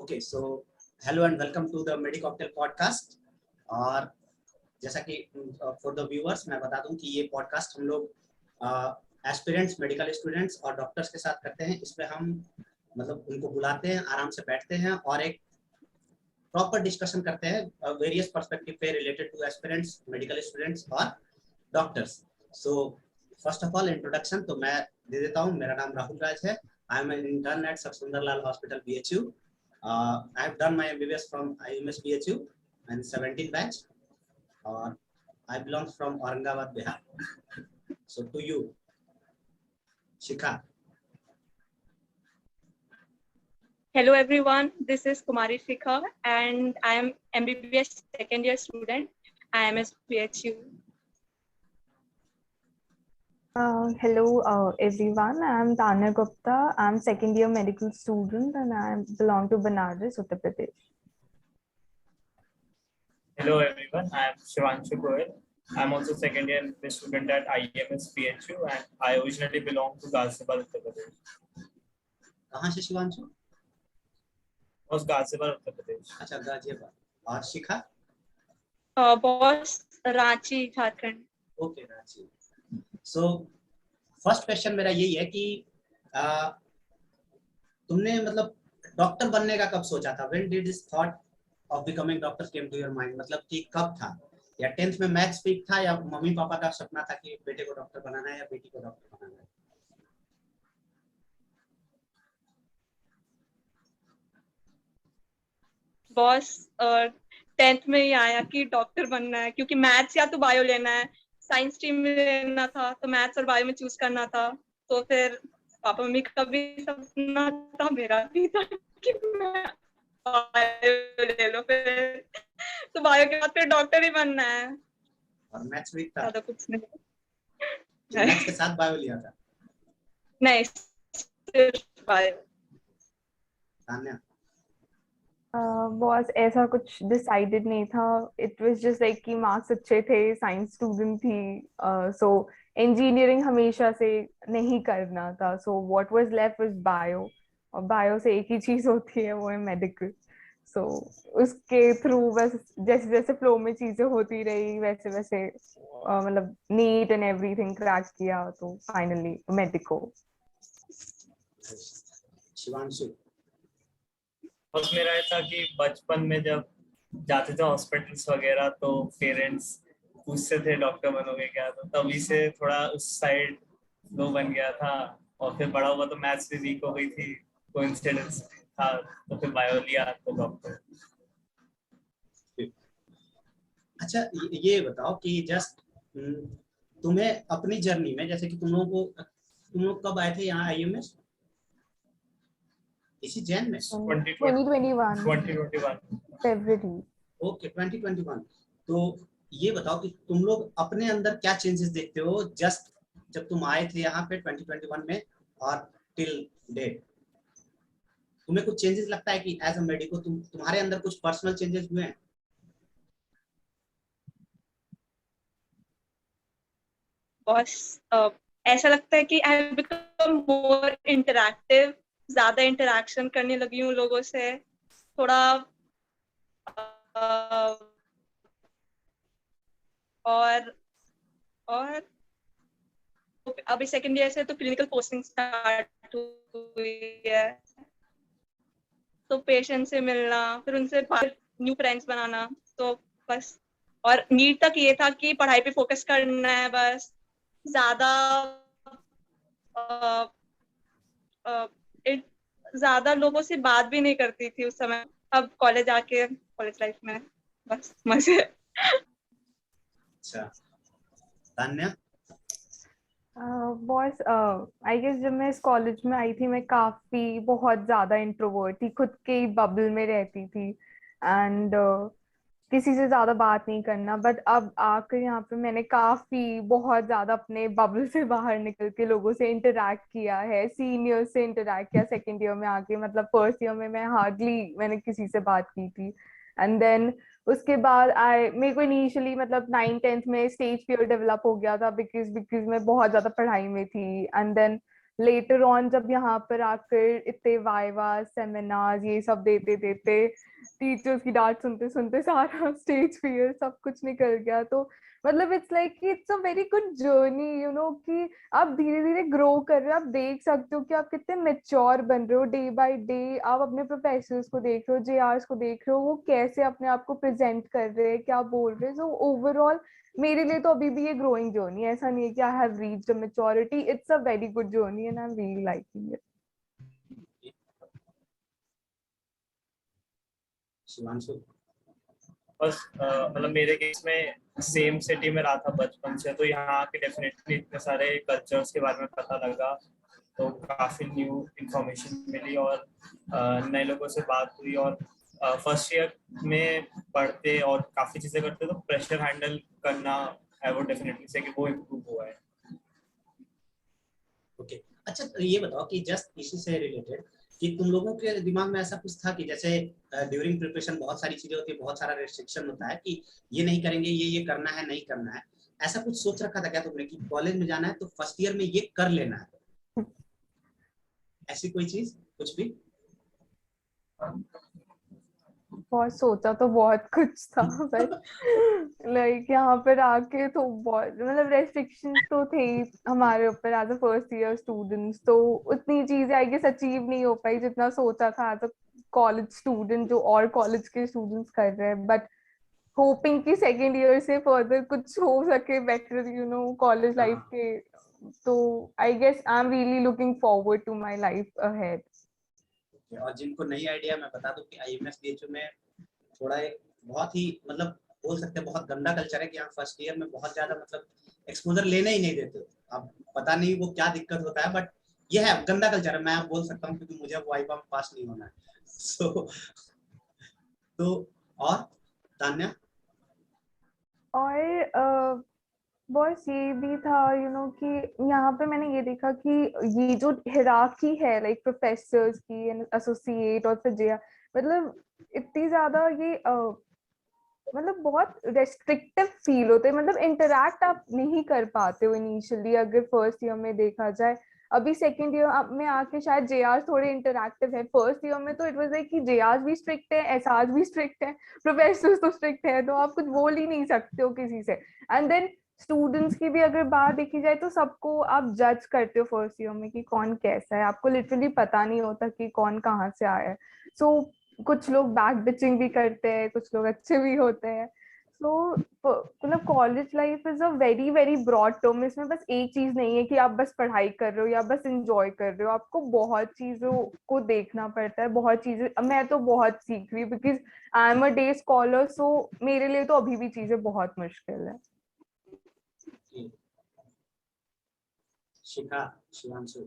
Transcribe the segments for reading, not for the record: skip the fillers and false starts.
Okay so hello and welcome to the Medicocktail podcast. और जैसा कि फॉर द व्यूअर्स मैं बता दूं कि ये पॉडकास्ट हम लोग एस्पिरेंट्स, मेडिकल स्टूडेंट्स और डॉक्टर्स के साथ करते हैं। इसमें हम मतलब उनको बुलाते हैं, आराम से बैठते हैं और एक प्रॉपर डिस्कशन करते हैं वेरियस पर्सपेक्टिव पे related to aspirants, medical students और doctors. So first of all introduction तो मैं दे देता हूँ। मेरा नाम राहुल राज है। I am an intern at sir Sundarlal hospital BHU. I have done my MBBS from IMS BHU and 17 batch. I belong from Aurangabad, Bihar. So to you, Shikha. Hello everyone, this is Kumari Shikha and I am MBBS second year student, IMS BHU. Hello everyone, I am Tanya Gupta. I am second year medical student and I belong to Banaras, Uttar Pradesh. Hello everyone, I am Shivanshu Goyal. I am also second year student at IMS BHU and I originally belong to Ghaziabad, Uttar Pradesh. कहाँ से Shivanshu? Was Ghaziabad, Uttar Pradesh. अच्छा, गाजियाबाद। और Shikha? Boss Ranchi, Jharkhand. Okay, Ranchi. So first question मेरा यही है कि तुमने मतलब डॉक्टर बनने का कब सोचा था? When did this thought of becoming doctor came to your mind? मतलब कि कब था? या 10th में मैथ्स वीक था या मम्मी पापा का सपना था कि बेटे को डॉक्टर बनाना है या बेटी को डॉक्टर बनाना है? बॉस 10th में ही आया कि डॉक्टर बनना है, क्योंकि मैथ्स या तो बायो लेना है, साइंस स्ट्रीम में लेना था, तो मैथ्स और बायो में चूज करना था। तो फिर पापा मम्मी का भी सपना था, मेरा भी था कि मैं बायो ले लो। फिर तो बायो के बाद फिर डॉक्टर ही बनना है। और मैथ्स वीक था? ज्यादा कुछ नहीं। मैथ्स के साथ बायो लिया था? नहीं, सिर्फ बायो। तान्या? बॉस ऐसा कुछ डिसाइडेड नहीं था. इट वाज जस्ट लाइक कि मार्क्स अच्छे थे, साइंस स्टूडेंट थी, सो इंजीनियरिंग हमेशा से नहीं करना था. So what was left was bio. और बायो से एक ही चीज होती है, वो है मेडिकल. सो उसके थ्रू बस जैसे जैसे फ्लो में चीजें होती रही वैसे वैसे मतलब नीट एंड एवरीथिंग क्रैक किया, तो फाइनली मेडिको. शिवांशु? बस मेरा ऐसा कि बचपन में जब जाते थे हॉस्पिटल्स वगैरह तो पेरेंट्स पूछते थे डॉक्टर बनोगे क्या, तो तभी से थोड़ा उस साइड लो बन गया था. और फिर बड़ा हुआ तो मैथ्स भी वीक हो गई थी, कोइंसिडेंस था, तो फिर बायो लिया तो डॉक्टर. अच्छा, ये बताओ कि जस्ट तुम्हें अपनी जर्नी में, जैसे कि तुम लोग कब आए थे यहाँ IMS? इसी जैन में? 2021 फरवरी. ओके, 2021. तो ये बताओ कि तुम लोग अपने अंदर क्या चेंजेस देखते हो जस्ट जब तुम आए थे यहाँ पे 2021 में और टिल डेट? तुम्हें कुछ चेंजेस लगता है कि एज अ मेडिको तुम्हारे अंदर कुछ पर्सनल चेंजेस हुए हैं? बॉस ऐसा लगता है कि I have become more interactive, ज्यादा इंटरेक्शन करने लगी हूँ लोगों से, थोड़ा और अभी सेकंड ईयर से तो क्लिनिकल पोस्टिंग स्टार्ट हुई है, तो पेशेंट से मिलना, फिर उनसे न्यू फ्रेंड्स बनाना, तो बस. और नीट तक ये था कि पढ़ाई पे फोकस करना है बस, ज्यादा लोगों से बात भी नहीं करती थी उस समय. अब कॉलेज आके कॉलेज लाइफ में बस मजे. अच्छा, तान्या? बॉस आई गेस जब मैं इस कॉलेज में आई थी मैं काफी बहुत ज्यादा इंट्रोवर्ट थी, खुद के बबल में रहती थी एंड किसी से ज्यादा बात नहीं करना. बट अब आकर यहाँ पे मैंने काफी बहुत ज्यादा अपने बबल से बाहर निकल के लोगों से इंटरेक्ट किया है, सीनियर से इंटरेक्ट किया. सेकेंड ईयर में आके मतलब फर्स्ट ईयर में मैं हार्डली मैंने किसी से बात की थी. एंड देन उसके बाद मेरे को इनिशियली मतलब 9th 10th में स्टेज फियर डेवलप हो गया था बिकॉज मैं बहुत ज्यादा पढ़ाई में थी. एंड देन लेटर ऑन जब यहाँ पर आकर इतने वाइवा सेमिनार्स ये सब देते देते टीचर्स की डांट सुनते सुनते सारा स्टेज फियर सब कुछ निकल गया। तो मतलब it's like it's a very good journey you know, कि आप धीरे धीरे ग्रो कर रहे हो, आप देख सकते हो कि आप कितने मेच्योर बन रहे हो डे बाय डे। आप अपने प्रोफेसर्स को देख रहे हो, जेआरस को देख रहे हो, वो कैसे अपने आप को प्रेजेंट कर रहे हैं, क्या बोल रहे हैं। सो ओवरऑल मेरे लिए तो अभी भी ये ग्रोइंग जर्नी है, ऐसा नहीं है कि I have reached a maturity. It's a very good journey and I am really liking it. Shivanshu? बस मतलब मेरे केस में सेम सिटी में रहा था बचपन से, तो यहाँ के डेफिनेटली इतने सारे कल्चर्स के बारे में पता लगा, तो काफी न्यू इंफॉर्मेशन मिली और नए लोगों से बात हुई। और फर्स्ट ईयर में पढ़ते और काफी चीजें करते तो प्रेशर हैंडल करना है वो डेफिनेटली से कि वो इम्प्रूव हुआ है। ओके, अच्छा तो ये बताओ कि जस्ट इसी से रिलेटेड कि तुम लोगों के दिमाग में ऐसा कुछ था कि जैसे ड्यूरिंग प्रिपरेशन बहुत सारी चीजें होती है, बहुत सारा रेस्ट्रिक्शन होता है कि ये नहीं करेंगे, ये करना है, नहीं करना है, ऐसा कुछ सोच रखा था क्या तुमने कि कॉलेज में जाना है तो फर्स्ट ईयर में ये कर लेना है? ऐसी कोई चीज कुछ भी? बहुत सोचा तो बहुत कुछ था बट लाइक यहाँ पर आके तो बहुत मतलब रेस्ट्रिक्शंस तो थे ही हमारे ऊपर as a first year students, तो उतनी चीजें आई गेस अचीव नहीं हो पाई जितना सोचा था एज अ कॉलेज स्टूडेंट जो और कॉलेज के स्टूडेंट्स कर रहे हैं। बट होपिंग कि सेकेंड ईयर से फर्दर कुछ हो सके better you know college life के। तो I guess I am really looking forward to my life ahead. और जिनको नई आइडिया, मैं बता दूं कि आईएमएस बीएचयू में थोड़ा एक बहुत ही मतलब बोल सकते हैं बहुत गंदा कल्चर है कि यहाँ फर्स्ट ईयर में बहुत ज्यादा मतलब एक्सपोजर लेने ही नहीं देते। अब पता नहीं वो क्या दिक्कत होता है, बट ये है गंदा कल्चर है, मैं बोल सकता हूँ क्योंकि मुझे वो वाइवा में पास नहीं होना है। सो तो और तान्या? और बस ये भी था यू नो कि यहाँ पे मैंने ये देखा कि ये जो हिरार्की है लाइक प्रोफेसर्स की एसोसिएट और फिर जे मतलब इतनी ज्यादा ये मतलब बहुत रेस्ट्रिक्टिव फील होते हैं, मतलब इंटरैक्ट आप नहीं कर पाते हो इनिशियली अगर फर्स्ट ईयर में देखा जाए। अभी सेकंड ईयर में आके शायद जेआर थोड़े इंटरैक्टिव है, फर्स्ट ईयर में तो इट वाज लाइक कि जेआर भी स्ट्रिक्ट है, एसआर भी स्ट्रिक्ट है, प्रोफेसर्स तो स्ट्रिक्ट है, तो आप कुछ बोल ही नहीं सकते हो किसी से। एंड देन स्टूडेंट्स की भी अगर बात देखी जाए तो सबको आप जज करते हो फर्स्ट ईयर में कि कौन कैसा है, आपको लिटरली पता नहीं होता कि कौन कहाँ से आया है। सो कुछ लोग बैक बिचिंग भी करते हैं, कुछ लोग अच्छे भी होते हैं। सो मतलब college life is a very very broad term, इसमें बस एक चीज नहीं है कि आप बस पढ़ाई कर रहे हो या बस एंजॉय कर रहे हो, आपको बहुत चीजों को देखना पड़ता है, बहुत चीजें मैं तो बहुत सीख रही हूँ because I am a day scholar. So मेरे लिए तो अभी भी चीजें बहुत मुश्किल है। शिखा, शिवांशु?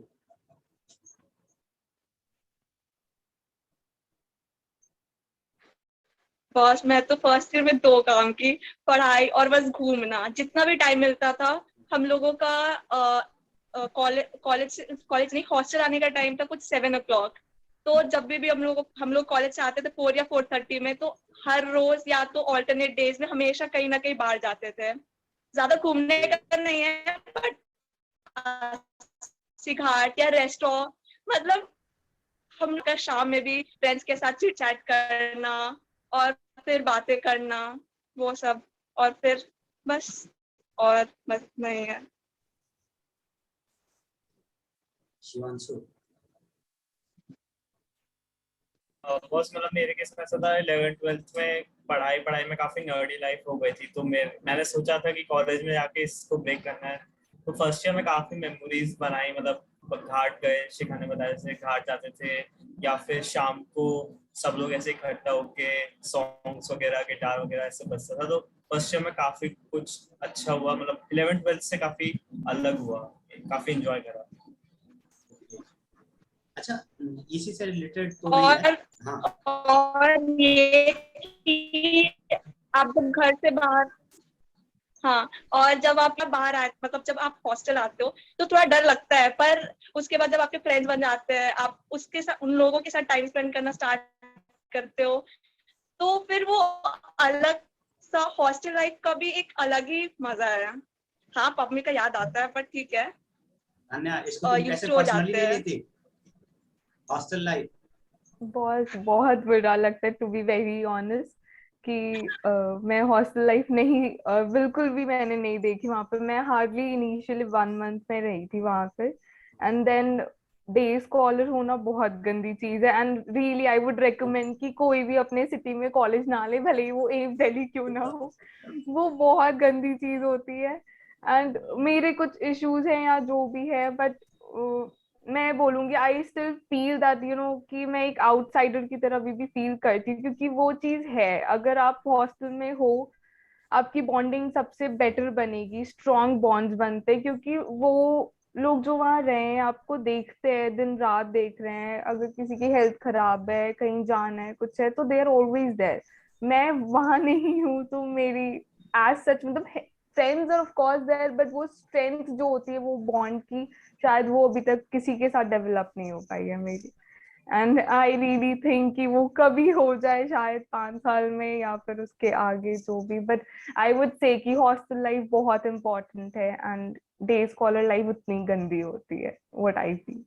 बस मैं तो फर्स्ट ईयर में 2 काम की, पढ़ाई और बस घूमना। जितना भी टाइम मिलता था, हम लोगों का कॉलेज नहीं हॉस्टल आने का टाइम था कुछ 7 o'clock। तो जब भी हम लोग कॉलेज से आते थे 4 या 4:30 में, तो हर रोज या तो ऑल्टरनेट डेज में हमेशा कहीं ना कहीं बाहर जाते थे। ज्यादा घूमने का नहीं है बट घाट या रेस्टोरेंट, मतलब हम लोग का शाम में भी फ्रेंड्स के साथ चिट चैट करना और फिर बातें करना, वो सब। और फिर बस नहीं है। शिवांशु? बस मतलब मेरे केस में ऐसा था 11th-12th में पढ़ाई में काफी नर्डी लाइफ हो गई थी, तो मैंने सोचा था कि कॉलेज में जाके इसको ब्रेक करना है। तो फर्स्ट ईयर में काफी मेमोरीज बनाई, मतलब घाट गए, शिखा ने बताया जैसे घाट जाते थे या फिर शाम को सब लोग ऐसे इकट्ठा होके सॉन्ग्स वगैरह गिटार वगैरह ऐसे बजता था। तो फर्स्ट ईयर में काफी कुछ अच्छा हुआ, मतलब 11th-12th से काफी अलग हुआ, काफी एंजॉय करा। अच्छा, इसी से रिलेटेड तो नहीं है। हाँ। और ये कि आप जब घर से बाहर, हाँ, और जब आप बाहर आए, मतलब जब आप हॉस्टल आते हो तो थोड़ा डर लगता है, पर उसके बाद जब आपके फ्रेंड्स बन जाते हैं, आप उसके साथ उन लोगों के साथ टाइम स्पेंड करना स्टार्ट करते हो, तो फिर वो अलग सा हॉस्टल लाइफ का भी एक अलग ही मजा है। हाँ, पबनी का याद आता है, पर ठीक है। अन्या, इसको तुम कैसे used हो पर्सनली जाते ले हैं। लेती हॉस्टल लाइफ? बहुत बहुत बुरा लगता है टू बी वेरी ऑनेस्ट कि मैं हॉस्टल लाइफ नहीं बिल्कुल भी मैंने नहीं देखी वहां पे। मैं हार्डली इनिशियली 1 मंथ में रही थी वहां पे, एंड देन डे स्कॉलर होना बहुत गंदी चीज है। And really I would recommend कि कोई भी अपने सिटी में कॉलेज ना ले, भले ही वो एम्स दिल्ली क्यों ना हो। वो बहुत गंदी चीज होती है। एंड मेरे कुछ इश्यूज हैं या जो भी है, बट मैं बोलूंगी आई स्टिल फील दैट कि मैं एक आउटसाइडर की तरह भी फील करती हूँ, क्योंकि वो चीज है, अगर आप हॉस्टल में हो आपकी बॉन्डिंग सबसे बेटर बनेगी, स्ट्रॉन्ग बॉन्ड्स बनते हैं, क्योंकि वो लोग जो वहां रहे हैं आपको देखते हैं, दिन रात देख रहे हैं। अगर किसी की हेल्थ खराब है, कहीं जाना है, कुछ है, तो दे आर ऑलवेज देयर। मैं वहां नहीं हूँ तो मेरी एज सच मतलब friends are of course there, but वो स्ट्रेंथ जो होती है वो बॉन्ड की, शायद वो अभी तक किसी के साथ डेवलप नहीं हो पाई है मेरी। एंड आई रियली थिंक कि वो कभी हो जाए, शायद 5 साल में या फिर उसके आगे जो भी। बट आई वुड से कि हॉस्टल लाइफ बहुत इंपॉर्टेंट है एंड डे स्कॉलर लाइफ उतनी गंदी होती है, व्हाट आई फील।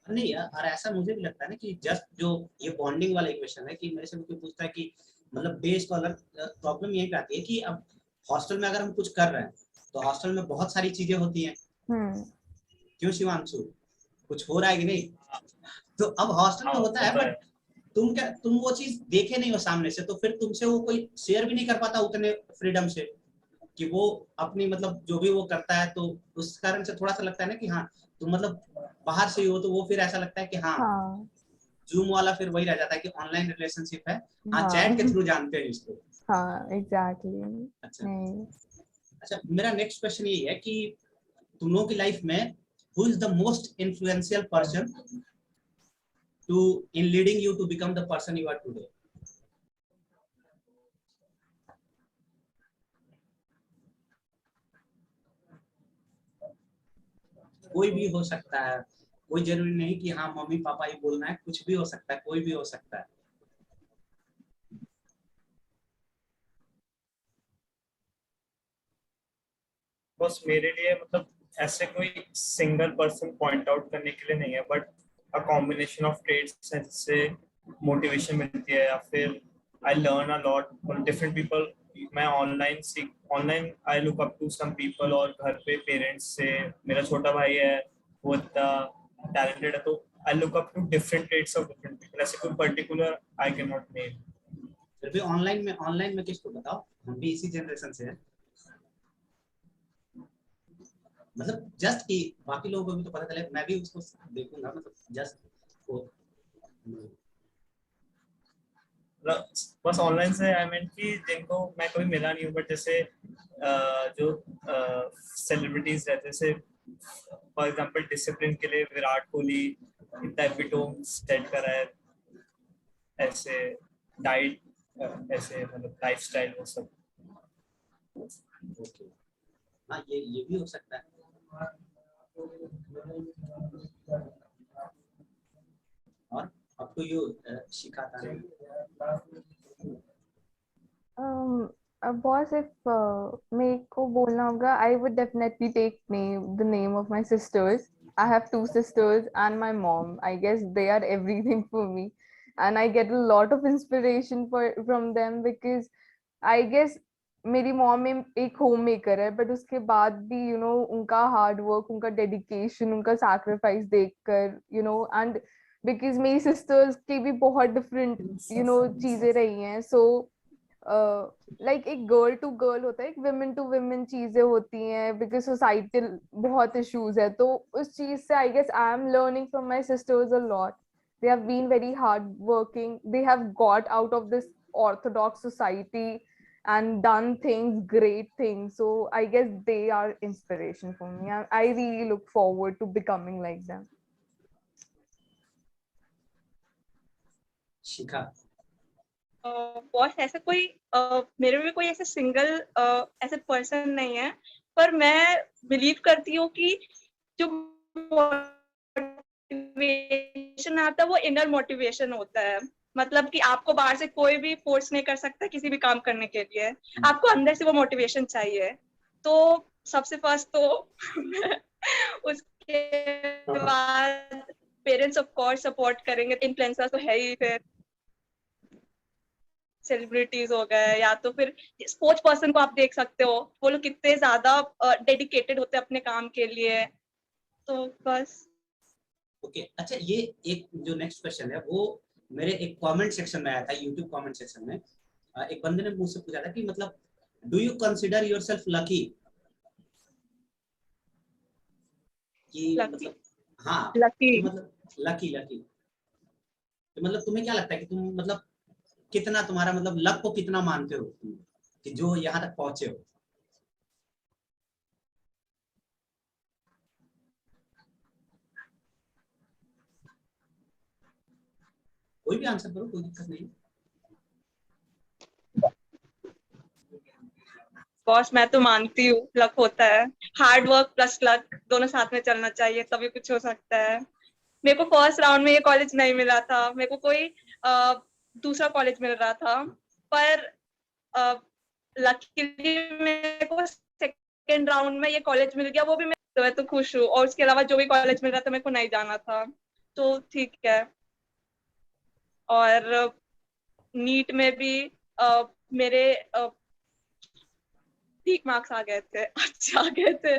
नहीं यार, और ऐसा मुझे भी लगता है ना कि जस्ट जो ये बॉन्डिंग वाला इक्वेशन है कि मेरे से कोई पूछता है कि मतलब डे स्कॉलर, प्रॉब्लम यही पे आती है कि अब हॉस्टल में अगर हम कुछ कर रहे हैं तो हॉस्टल में बहुत सारी चीजें होती हैं। क्यों शिवांशु, कुछ हो रहा है कि नहीं? तो अब हॉस्टल में होता है, बट तुम वो चीज देखे नहीं हो सामने से, तो फिर तुमसे वो कोई शेयर भी नहीं कर पाता उतने फ्रीडम से कि वो अपनी मतलब जो भी वो करता है, तो उस कारण से थोड़ा सा लगता है ना कि हाँ तुम मतलब बाहर से ही हो, तो वो फिर ऐसा लगता है कि हाँ हाँ जूम वाला फिर वही रह जाता है कि ऑनलाइन रिलेशनशिप है, हाँ चैट के हाँ थ्रू जानते हैं इसको। हाँ एग्जैक्टली। अच्छा नहीं, अच्छा, मेरा नेक्स्ट क्वेश्चन ये है कि तुम लोगों की लाइफ में who is the most influential person to in leading you to become the person you are today? कोई भी हो सकता है, कोई जरूरी नहीं कि हाँ मम्मी पापा ही बोलना है, कुछ भी हो सकता है, कोई भी हो सकता है। बस मेरे लिए मतलब ऐसे कोई सिंगल पर्सन पॉइंट आउट करने के लिए नहीं है, but a combination of trades है जिससे मोटिवेशन मिलती है, या फिर I learn a lot from different people. मैं online I look up to some people, और घर पे पेरेंट्स से, मेरा छोटा भाई है वो इतना टैलेंटेड है, तो I look up to different traits of different people. ऐसे कोई particular I can not name. फिर भी ऑनलाइन में किसको बताओ, हम भी इसी जनरेशन से हैं। मतलब जस्ट कि बाकी लोगों को भी तो पता चले, मैं भी उसको देखूंगा, मतलब जस्ट को। बस ऑनलाइन से आई मीन कि जिनको मैं कभी मिला नहीं हूँ, बट जैसे जो सेलिब्रिटीज रहते, जैसे फॉर एग्जांपल डिसिप्लिन के लिए विराट कोहली इतना एपिटोम सेट करा है, ऐसे डाइट, ऐसे मतलब लाइफस्टाइल वो सब। ओके, हाँ ये भी हो सकता है। और अब तो यू सिखाता है। बॉस इफ मेरे को बोलना होगा, I would definitely take the name of my sisters. I have 2 sisters and my mom. I guess they are everything for me, and I get a lot of inspiration from them because I guess मेरी mom एक home maker है, but उसके बाद भी उनका hard work, उनका dedication, उनका sacrifice देखकर एंड बिकॉज मेरी सिस्टर्स की भी बहुत डिफरेंट चीजें रही हैं, सो लाइक एक गर्ल टू गर्ल होता है, एक विमेन टू विमेन चीजें होती हैं, बिकॉज सोसाइटल बहुत इश्यूज है, तो उस चीज से I guess I am learning from my sisters a lot. They have been very hard working. They have got out of this orthodox society and done things, great things. So I guess they are inspiration for me. I really look forward to becoming like them. Shikha, boss ऐसा कोई मेरे में कोई ऐसा single ऐसे person नहीं है, पर मैं बिलीव करती हूँ कि जो मोटिवेशन आता है वो इनर मोटिवेशन होता है। मतलब कि आपको बाहर से कोई भी फोर्स नहीं कर सकता किसी भी काम करने के लिए, आपको अंदर से वो मोटिवेशन चाहिए। तो सबसे फर्स्ट तो उसके बाद पेरेंट्स ऑफ कोर्स सपोर्ट करेंगे, इन्फ्लुएंसर तो है ही, फिर सेलिब्रिटीज हो गए, या तो फिर स्पोर्ट्स पर्सन को आप देख सकते हो, वो लोग कितने ज्यादा डेडिकेटेड होते हैं अपने काम के लिए। तो बस ओके अच्छा, ये एक जो नेक्स्ट क्वेश्चन है वो मेरे एक कमेंट सेक्शन में आया था, यूट्यूब कमेंट सेक्शन में। एक बंदे ने मुझसे पूछा था कि मतलब do you consider yourself lucky, कि लकी, मतलब हाँ लकी कि मतलब लकी लकी तो मतलब तुम्हें क्या लगता है कि तुम मतलब कितना तुम्हारा मतलब लक को कितना मानते हो तुम, कि जो यहाँ तक पहुंचे हो? कोई भी आंसर करो, कोई दिक्कत नहीं। बॉस मैं तो मानती हूँ लक होता है, हार्ड वर्क प्लस लक दोनों साथ में चलना चाहिए, तभी कुछ हो सकता है। मेरे को फर्स्ट राउंड में ये कॉलेज नहीं मिला था, मेरे को कोई दूसरा कॉलेज मिल रहा था, पर लकीली मेरे को सेकेंड राउंड में ये कॉलेज मिल गया, वो भी मैं तो खुश हूँ। और उसके अलावा जो भी कॉलेज मिल रहा था मेरे को नहीं जाना था, तो ठीक है। और नीट में भी मेरे ठीक मार्क्स आ गए थे, अच्छे आ गए थे।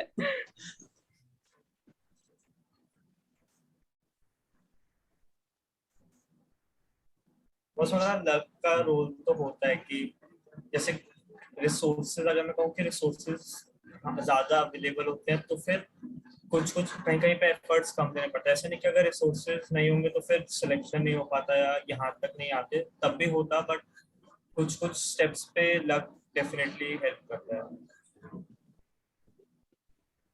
बस थोड़ा लक का रोल तो होता है कि जैसे रिसोर्सेज, अगर मैं कहूँ कि रिसोर्सेज ज्यादा अवेलेबल होते हैं तो फिर कुछ कुछ कहीं कहीं पे एफर्ट्स कम देने पड़ते हैं। ऐसे नहीं कि अगर रिसोर्सेज नहीं होंगे तो फिर सिलेक्शन नहीं हो पाता या यहाँ तक नहीं आते, तब भी होता, बट कुछ कुछ स्टेप्स पे लक डेफिनेटली हेल्प करता है।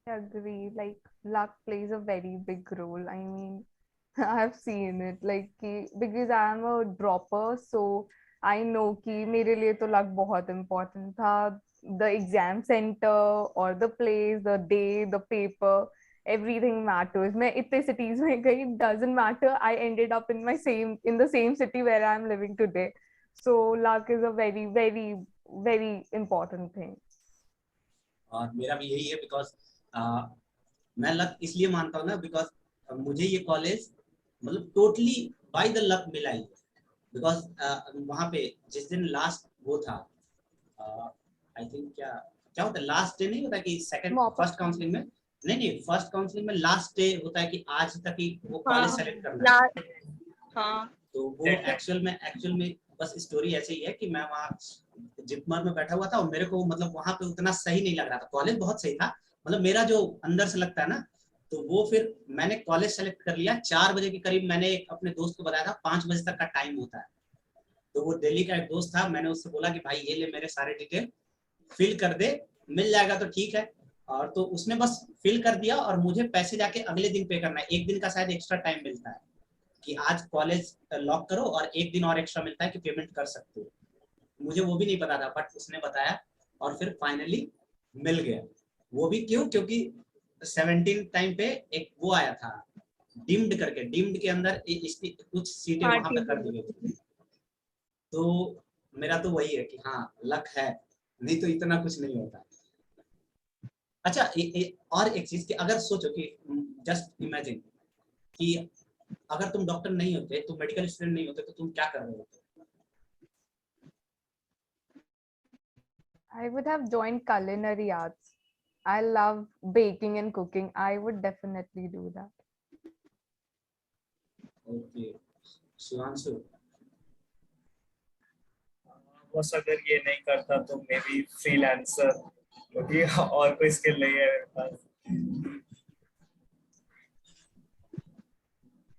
I agree. Like luck plays a very big role. I mean, I've seen it. Like because I am a dropper, so I know कि मेरे लिए तो luck बहुत important था. The exam center or the place, the day, the paper, everything matters. मैं इतने cities में गई, it doesn't matter. I ended up in the same city where I'm living today. So luck is a very, very, very important thing. और मेरा भी यही है, because मैं लक इसलिए मानता हूँ ना, बिकॉज मुझे ये कॉलेज मतलब टोटली बाय द लक मिला ही। बिकॉज वहाँ पे जिस दिन लास्ट वो था, आई थिंक क्या क्या होता है, लास्ट डे नहीं होता कि second Mop up first counselling में, नहीं फर्स्ट काउंसलिंग में लास्ट डे होता है कि आज तक ही वो कॉलेज हाँ सेलेक्ट करना है। यार, हाँ तो वो एक्चुअल में बस स्टोरी ऐसे ही है कि मैं वहाँ जिपमर में बैठा हुआ था और मेरे को मतलब वहाँ पे उतना सही नहीं लग रहा था, कॉलेज बहुत सही था, मतलब मेरा जो अंदर से लगता है ना, तो वो फिर मैंने कॉलेज सेलेक्ट कर लिया। 4 बजे के करीब मैंने अपने दोस्त को बताया था 5 बजे तक का टाइम होता है, तो वो दिल्ली का एक दोस्त था, मैंने उससे बोला कि भाई ये ले मेरे सारे डिटेल फिल कर दे, मिल जाएगा तो ठीक है। और तो उसने बस फिल कर दिया और मुझे पैसे जाके अगले दिन पे करना है, एक दिन का शायद एक्स्ट्रा टाइम मिलता है कि आज कॉलेज लॉक करो और एक दिन और एक्स्ट्रा मिलता है कि पेमेंट कर सकते हो। मुझे वो भी नहीं पता था, बट उसने बताया और फिर फाइनली मिल गया। वो भी क्यों, क्योंकि 17 टाइम पे एक वो आया था डिम्ड करके, डिम्ड के अंदर इसकी कुछ सीटें हाँ वहां पे ठीक कर दी गई थी। तो मेरा तो वही है कि हाँ लक है, नहीं तो इतना कुछ नहीं होता। अच्छा और एक चीज कि अगर सोचो कि जस्ट इमेजिन कि अगर तुम डॉक्टर नहीं होते, तुम मेडिकल स्टूडेंट नहीं होते, तो तुम क्या कर रहे होते? I would have joined culinary arts. I love baking and cooking. I would definitely do that. Okay, Shivanshu? बस अगर ये नहीं करता तो मे बी फ्रीलांसर, क्योंकि और कोई स्किल नहीं है मेरे पास।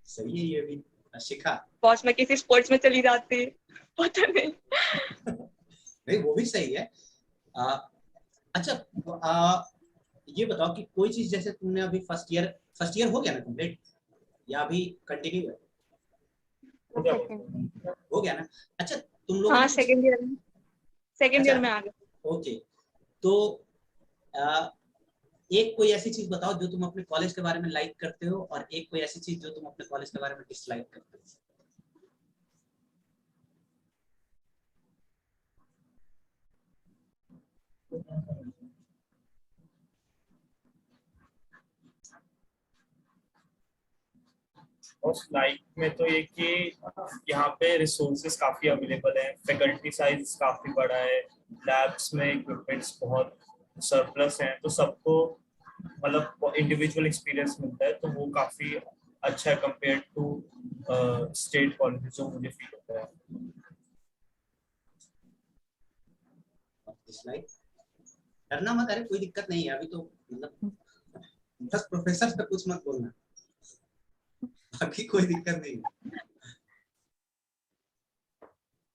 सही है ये भी। शिखा? बॉस मैं किसी स्पोर्ट्स में चली जाती, पता नहीं। नहीं वो भी सही है। आ, अच्छा, ये बताओ कि कोई चीज जैसे तुमने अभी फर्स्ट ईयर हो गया ना कंप्लीट, या अभी कंटिन्यू है? हो The गया second. हो गया ना? अच्छा, तुम लोगों हाँ ने कुछ, सेकेंड अच्छा ईयर में आ गए। ओके, तो आ, एक कोई ऐसी चीज बताओ जो तुम अपने कॉलेज के बारे में लाइक करते हो, और एक कोई ऐसी चीज जो तुम अपने कॉलेज के बारे में डिसलाइक करते हो। उस लाइक में तो ये कि यहाँ पे रिसोर्सेज काफी अवेलेबल है, फैकल्टी साइज काफी बड़ा है, लैब्स में इक्विपमेंट्स बहुत सरप्लस हैं, तो सबको मतलब इंडिविजुअल एक्सपीरियंस मिलता है, तो वो काफी अच्छा है कंपेयर टू स्टेट कॉलेज, जो मुझे फील होता है। डिसलाइक डरना मत, अरे कोई दिक्कत नहीं है अभी तो, मतलब बस प्रोफेसर से कुछ मत बोलना, बाकी कोई दिक्कत नहीं है।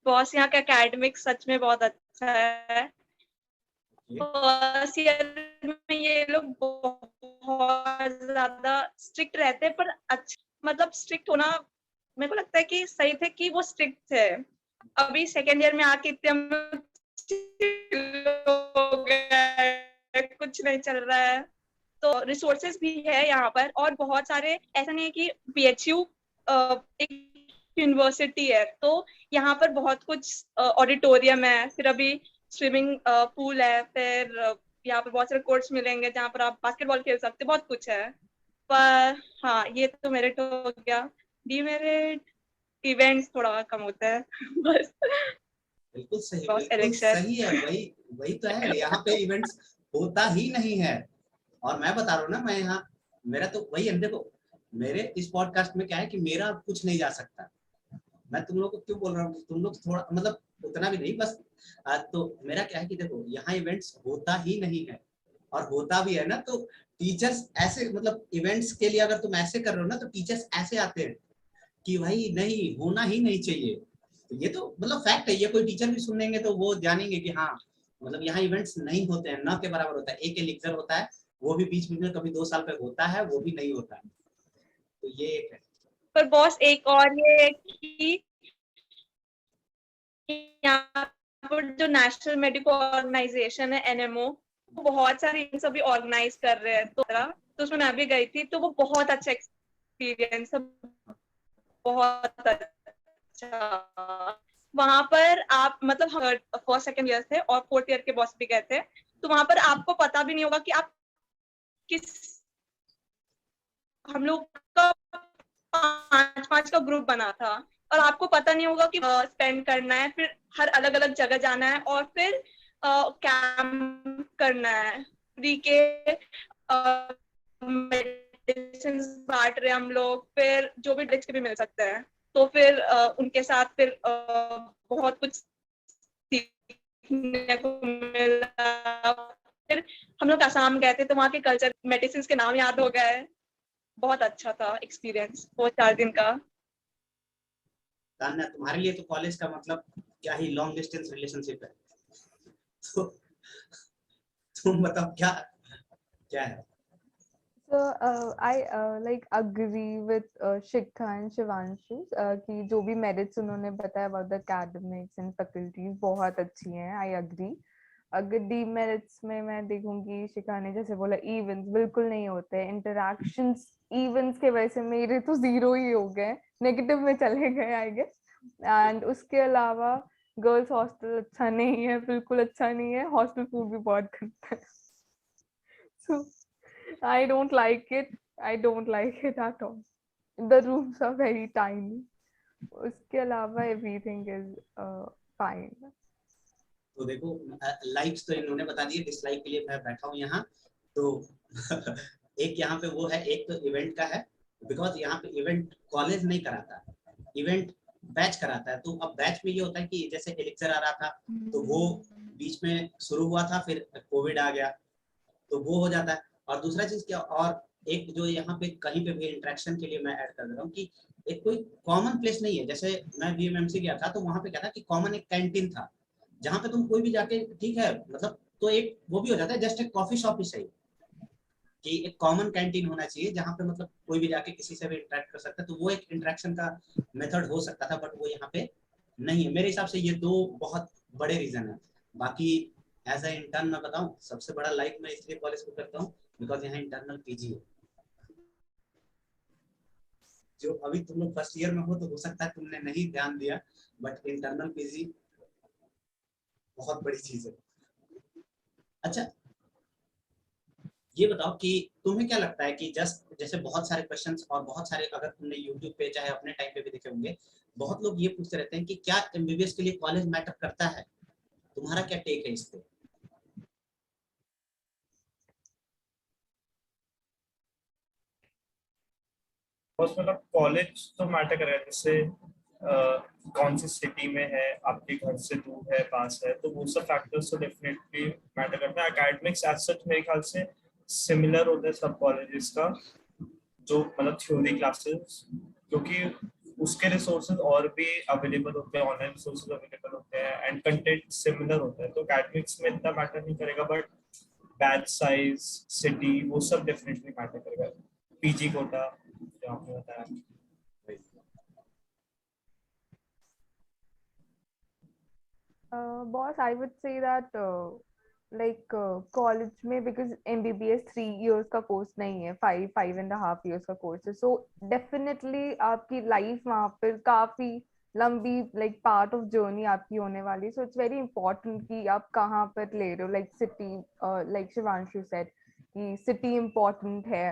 बॉस यहाँ का एकेडमिक सच में बहुत अच्छा है। फर्स्ट ईयर में ये लोग बहुत ज्यादा स्ट्रिक्ट रहते हैं, पर अच्छा मतलब स्ट्रिक्ट होना मेरे को लगता है कि सही थे कि वो स्ट्रिक्ट थे। अभी सेकेंड ईयर में आके इतने हो गए, कुछ नहीं चल रहा है, तो रिसोर्सेज भी है यहाँ पर और बहुत सारे, ऐसा नहीं है कि BHU एक यूनिवर्सिटी है तो यहाँ पर बहुत कुछ ऑडिटोरियम है, फिर अभी स्विमिंग पूल है, फिर यहाँ पर बहुत सारे कोर्ट्स मिलेंगे जहाँ पर आप बास्केटबॉल खेल सकते, बहुत कुछ है। पर हाँ, ये तो मेरिट हो गया। डीमेरिट इवेंट्स थोड़ा कम होता है बस। बिल्कुल सही, बस बिल्कुल इलेक्शन सही है, वही वही तो है, यहाँ पे इवेंट्स होता ही नहीं है। और मैं बता रहा हूँ ना, मैं यहाँ मेरा तो वही है, देखो मेरे इस पॉडकास्ट में क्या है कि मेरा कुछ नहीं जा सकता। मैं तुम लोग को क्यों बोल रहा हूँ, तुम लोग थोड़ा मतलब उतना भी नहीं, बस तो मेरा क्या है कि देखो यहाँ इवेंट्स होता ही नहीं है, और होता भी है ना तो टीचर्स ऐसे, मतलब इवेंट्स के लिए अगर तुम ऐसे कर रहे हो ना तो टीचर्स ऐसे आते हैं कि भाई नहीं, होना ही नहीं चाहिए। तो ये तो मतलब फैक्ट है, ये कोई टीचर भी सुनेंगे तो वो जानेंगे कि हाँ मतलब यहाँ इवेंट्स नहीं होते हैं, न के बराबर होता है। एक लेक्चर होता है, वो भी बीच में कभी 2 साल पे होता है, वो भी नहीं होता है। तो ये एक है। पर बॉस एक और ये है कि यहाँ पर जो नेशनल मेडिकल ऑर्गेनाइजेशन है NMO, वो बहुत सारी अभी ऑर्गेनाइज कर रहे हैं, तो उसमें मैं भी गई थी, तो वो बहुत अच्छा एक्सपीरियंस है, बहुत अच्छा। वहां पर आप मतलब फर्स्ट सेकंड ईयर थे और फोर्थ ईयर के बॉस भी गए थे, तो वहां पर आपको पता भी नहीं होगा कि आप किस, हम लोग का 5-5 का ग्रुप बना था और आपको पता नहीं होगा कि स्पेंड करना है, फिर हर अलग अलग जगह जाना है और फिर कैंप करना है, फ्री के मेडिसिन बांट रहे हम लोग, फिर जो भी ड्रिंक्स के भी मिल सकते हैं, तो फिर उनके साथ फिर बहुत कुछ सीखने को मिला। फिर हम लोग असम गए थे तो वहाँ के कल्चर, मेडिसिन के नाम याद हो गए, बहुत अच्छा था एक्सपीरियंस वो 4 दिन का। तान्या, तुम्हारे लिए तो कॉलेज का मतलब क्या ही लॉन्ग डिस्टेंस रिलेशनशिप है। तो तुम बताओ क्या क्या है। So I like agree with Shikha and Shivanshu कि जो भी merits उन्होंने बताया about the academics and faculties बहुत अच्छी हैं, I agree। अगर demerits में मैं देखूंगी, शिखा ने जैसे बोला events बिल्कुल नहीं होते, interactions events के वजह से मेरे तो 0 ही हो गए, negative में चले गए I guess। and उसके अलावा गर्ल्स हॉस्टल अच्छा नहीं है, बिल्कुल अच्छा नहीं है, हॉस्टल फूड भी बहुत खराब है। so I don't like it. I don't like it at all. The rooms are very tiny. उसके अलावा everything is fine. तो देखो लाइक्स तो इन्होंने बता दिए, डिसलाइक के लिए मैं बैठा हूँ यहाँ। तो एक यहाँ पे वो है, एक तो इवेंट का है, बिकॉज यहाँ पे इवेंट कॉलेज नहीं कराता, इवेंट बैच कराता है। तो अब बैच में ये होता है कि जैसे लेक्चर आ रहा था तो वो बीच में शुरू हुआ था, फिर कोविड आ गया तो वो हो जाता है। और दूसरा चीज क्या, और एक जो यहाँ पे कहीं पे भी इंटरेक्शन के लिए मैं ऐड कर दे रहा हूँ कि एक कोई कॉमन प्लेस नहीं है। जैसे मैं BMMC गया था तो वहां पे क्या था कि कॉमन एक कैंटीन था, जहाँ पे तुम कोई भी जाके ठीक है मतलब, तो एक वो भी हो जाता है, जस्ट एक कॉफी शॉप ही सही कि एक कॉमन कैंटीन होना चाहिए जहाँ पे मतलब कोई भी जाके किसी से भी इंटरेक्ट कर सकता है। तो वो एक इंटरेक्शन का मेथड हो सकता था, बट वो यहाँ पे नहीं है। मेरे हिसाब से ये 2 बहुत बड़े रीजन है। बाकी एज ए इंटर्न मैं बताऊं, सबसे बड़ा लाइक मैं इसलिए कॉलेज को करता हूँ बिकॉज यहाँ इंटरनल PG है। जो अभी तुम लोग फर्स्ट ईयर में हो सकता है तुमने नहीं ध्यान दिया, बट इंटरनल PG बहुत बड़ी चीज है। अच्छा, ये बताओ कि तुम्हें क्या लगता है कि जस्ट जैसे बहुत सारे क्वेश्चंस और बहुत सारे, अगर तुमने यूट्यूब पे चाहे अपने टाइम पे भी देखे होंगे, बहुत लोग ये पूछते रहते हैं कि क्या एमबीबीएस के लिए कॉलेज मैटर करता है? तुम्हारा क्या टेक है इस पे? बस मतलब कॉलेज तो मैटर करेगा, जैसे कौन सी सिटी में है, आपके घर से दूर है, पास है, तो वो सब फैक्टर्स तो डेफिनेटली मैटर करता है। एकेडमिक्स एज सच मेरे ख्याल से सिमिलर होते हैं सब कॉलेजेस का, जो मतलब थ्योरी क्लासेस, क्योंकि उसके रिसोर्सेज और भी अवेलेबल होते हैं, ऑनलाइन रिसोर्सेज अवेलेबल होते हैं एंड कंटेंट सिमिलर होता है, तो एकेडमिक्स में इतना मैटर नहीं करेगा, बट बैच साइज, सिटी, वो सब डेफिनेटली मैटर करेगा। पीजी कोटा जो आपने बताया। Boss, I would say that college में because MBBS 3 years का कोर्स नहीं है, 5.5 years का कोर्स है, so definitely आपकी लाइफ वहाँ पर काफी लंबी पार्ट ऑफ जर्नी आपकी होने वाली, so it's very important कि आप कहाँ पर ले रहे हो, सिटी, शिवांशु सेड कि सिटी इम्पोर्टेंट है,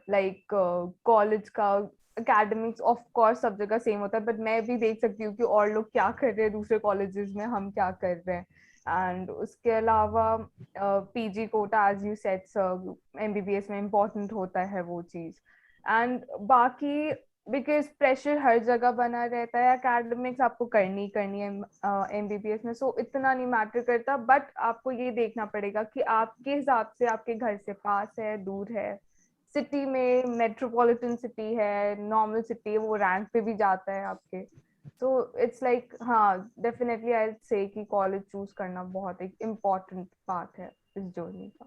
कॉलेज का एकेडमिक्स ऑफ कोर्स सब जगह सेम होता है, बट मैं भी देख सकती हूँ कि और लोग क्या कर रहे हैं दूसरे कॉलेजेस में, हम क्या कर रहे हैं। एंड उसके अलावा PG quota as you said sir, MBBS में इम्पोर्टेंट होता है वो चीज। एंड बाकी बिकॉज प्रेशर हर जगह बना रहता है, एकेडमिक्स आपको करनी है एमबीबीएस में, सो इतना नहीं मैटर करता, बट आपको ये देखना पड़ेगा कि आपके हिसाब से आपके घर से पास है, दूर है, सिटी में मेट्रोपॉलिटन सिटी है, नॉर्मल सिटी है, वो रैंक पे भी जाता है आपके, तो इट्स हाँ डेफिनेटली आई से कि कॉलेज चूज करना बहुत एक इम्पोर्टेंट पार्ट है इस जर्नी का।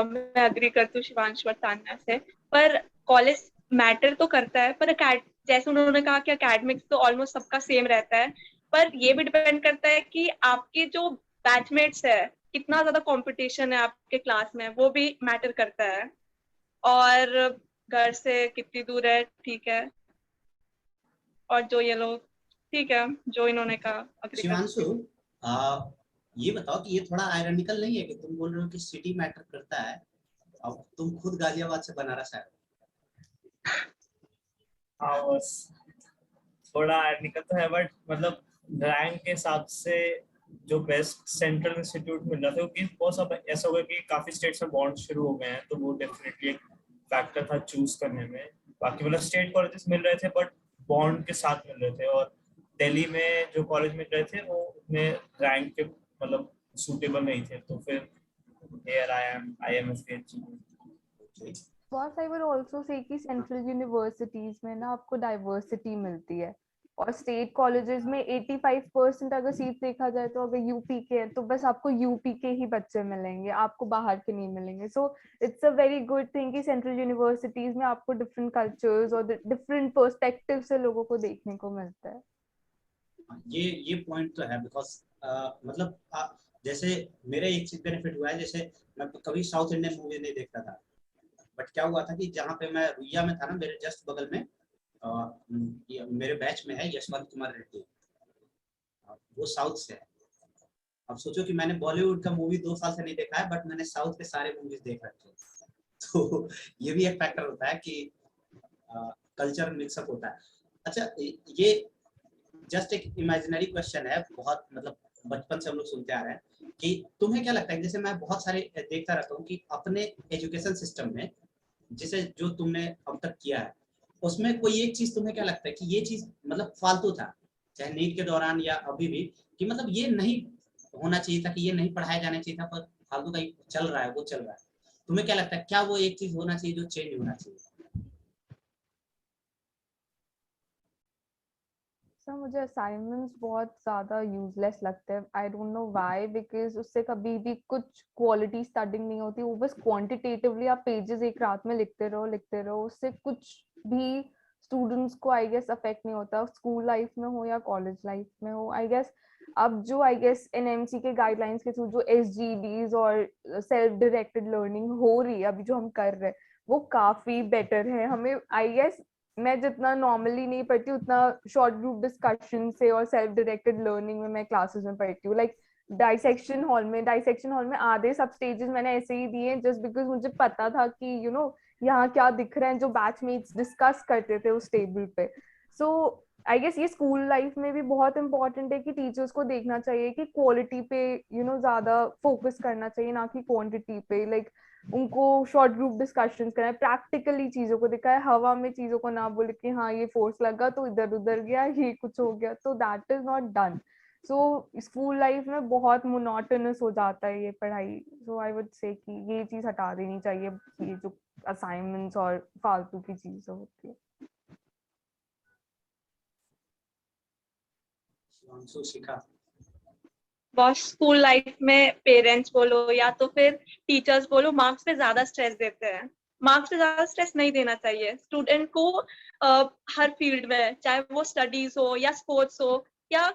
मैं अग्री करती हूँ शिवांश और तान्या से, पर कॉलेज मैटर तो करता है, पर जैसे उन्होंने कहा कि एकेडमिक्स तो ऑलमोस्ट सबका सेम रहता है, पर ये भी डिपेंड करता है कि आपके जो बैचमेट्स है, कितना ज्यादा कंपटीशन है आपके क्लास में, वो भी मैटर करता है, और घर से कितनी दूर है, ठीक है, और जो ये लोग, ठीक है, जो इन्होंने कहा अग्री करती शिवांशु, हूँ। ये बताओ कि ये थोड़ा आयरनिकल नहीं है कि तुम बोल रहे हो कि सिटी मैटर करता है, अब तुम खुद गाजियाबाद से बनारस आए हो। हाँ बस थोड़ा निकल तो है, बट मतलब रैंक के हिसाब से जो बेस्ट सेंट्रल इंस्टीट्यूट मिल रहा था, क्योंकि बहुत सब ऐसा हो गया कि काफी स्टेट्स में बॉन्ड शुरू हो गए हैं, तो वो डेफिनेटली एक फैक्टर था चूज करने में। बाकी मतलब स्टेट कॉलेजेस मिल रहे थे बट बॉन्ड के साथ मिल रहे थे, और दिल्ली में जो कॉलेज मिल रहे थे वो उतने रैंक के मतलब सूटेबल नहीं थे, तो फिर here I am boss I will also say कि सेंट्रल यूनिवर्सिटीज में ना आपको डाइवर्सिटी मिलती है, और स्टेट कॉलेजेस में 85% अगर सीट देखा जाए तो अगर यूपी के है तो बस आपको यूपी के ही बच्चे मिलेंगे, आपको बाहर के नहीं मिलेंगे, so it's a very good thing कि सेंट्रल यूनिवर्सिटीज में आपको डिफरेंट कल्चर्स और डिफरेंट पर्सपेक्टिव से लोगों को देखने को मिलता है। ये पॉइंट तो है, बिकॉज मतलब जैसे मेरे एक चीज बेनिफिट हुआ है, जैसे मैं कभी साउथ इंडियन मूवी नहीं देखता था, बट क्या हुआ था कि जहाँ पे मैं रुइया में था ना, मेरे जस्ट बगल में मेरे बैच में है यशवंत कुमार रेड्डी, वो साउथ से है। अब सोचो कि मैंने बॉलीवुड का मूवी 2 साल से नहीं देखा है, बट मैंने साउथ के सारे मूवीज देख रखे हैं। तो ये भी एक फैक्टर होता है कि कल्चर मिक्सअप होता है। अच्छा, ये जस्ट एक इमेजिनरी क्वेश्चन है, बहुत मतलब बचपन से हम लोग सुनते आ रहे हैं कि तुम्हें क्या लगता है, जैसे मैं बहुत सारे देखता रहता हूँ कि अपने एजुकेशन सिस्टम में जिसे जो तुमने अब तक किया है, उसमें कोई एक चीज तुम्हें क्या लगता है कि ये चीज मतलब फालतू था, चाहे नीट के दौरान या अभी भी, कि मतलब ये नहीं होना चाहिए था, कि ये नहीं पढ़ाया जाना चाहिए था, पर फालतू का चल रहा है, वो चल रहा है। तुम्हें क्या लगता है, क्या वो एक चीज होना चाहिए जो चेंज होना चाहिए? सर मुझे असाइनमेंट्स बहुत ज्यादा यूजलेस लगते हैं, I don't know why, because उससे कभी भी कुछ क्वालिटी स्टडिंग नहीं होती, वो बस क्वांटिटेटिवली आप पेजेस एक रात में लिखते रहो, उससे कुछ भी स्टूडेंट्स को आई गेस अफेक्ट नहीं होता, स्कूल लाइफ में हो या कॉलेज लाइफ में हो। आई गेस अब जो आई गेस एनएमसी के गाइडलाइंस के थ्रू जो एसजीडीज और सेल्फ डायरेक्टेड लर्निंग हो रही है अभी जो हम कर रहे हैं, वो काफी बेटर है। हमें आई गेस मैं जितना नॉर्मली नहीं पढ़ती उतना शॉर्ट ग्रुप डिस्कशन से और सेल्फ डायरेक्टेड लर्निंग में मैं क्लासेस में पढ़ती हूँ, डाइसेक्शन हॉल में आधे सब स्टेजेस मैंने ऐसे ही दिए जस्ट बिकॉज मुझे पता था कि यहाँ क्या दिख रहा है, जो बैचमेट्स डिस्कस करते थे उस टेबल पे। सो आई गेस ये स्कूल लाइफ में भी बहुत इंपॉर्टेंट है कि टीचर्स को देखना चाहिए कि क्वालिटी पे ज्यादा फोकस करना चाहिए, ना कि क्वांटिटी पे। लाइक उनको शॉर्ट ग्रुप डिस्कशंस करना है, प्रैक्टिकली चीजों को दिखाए, हवा में चीजों को ना बोले कि हाँ ये फोर्स लगा तो इधर उधर गया, ये कुछ हो गया, तो that is not done. So school life में बहुत मोनोटोनस हो जाता है ये पढ़ाई। सो आई वुड से कि ये चीज हटा देनी चाहिए, ये जो असाइनमेंट्स और फालतू की चीजें होती है। शिवांशु, शिखा। बस स्कूल लाइफ में पेरेंट्स बोलो या तो फिर टीचर्स बोलो, मार्क्स पे ज्यादा स्ट्रेस देते हैं। मार्क्स पे ज्यादा स्ट्रेस नहीं देना चाहिए स्टूडेंट को। हर फील्ड में, चाहे वो स्टडीज हो या स्पोर्ट्स हो या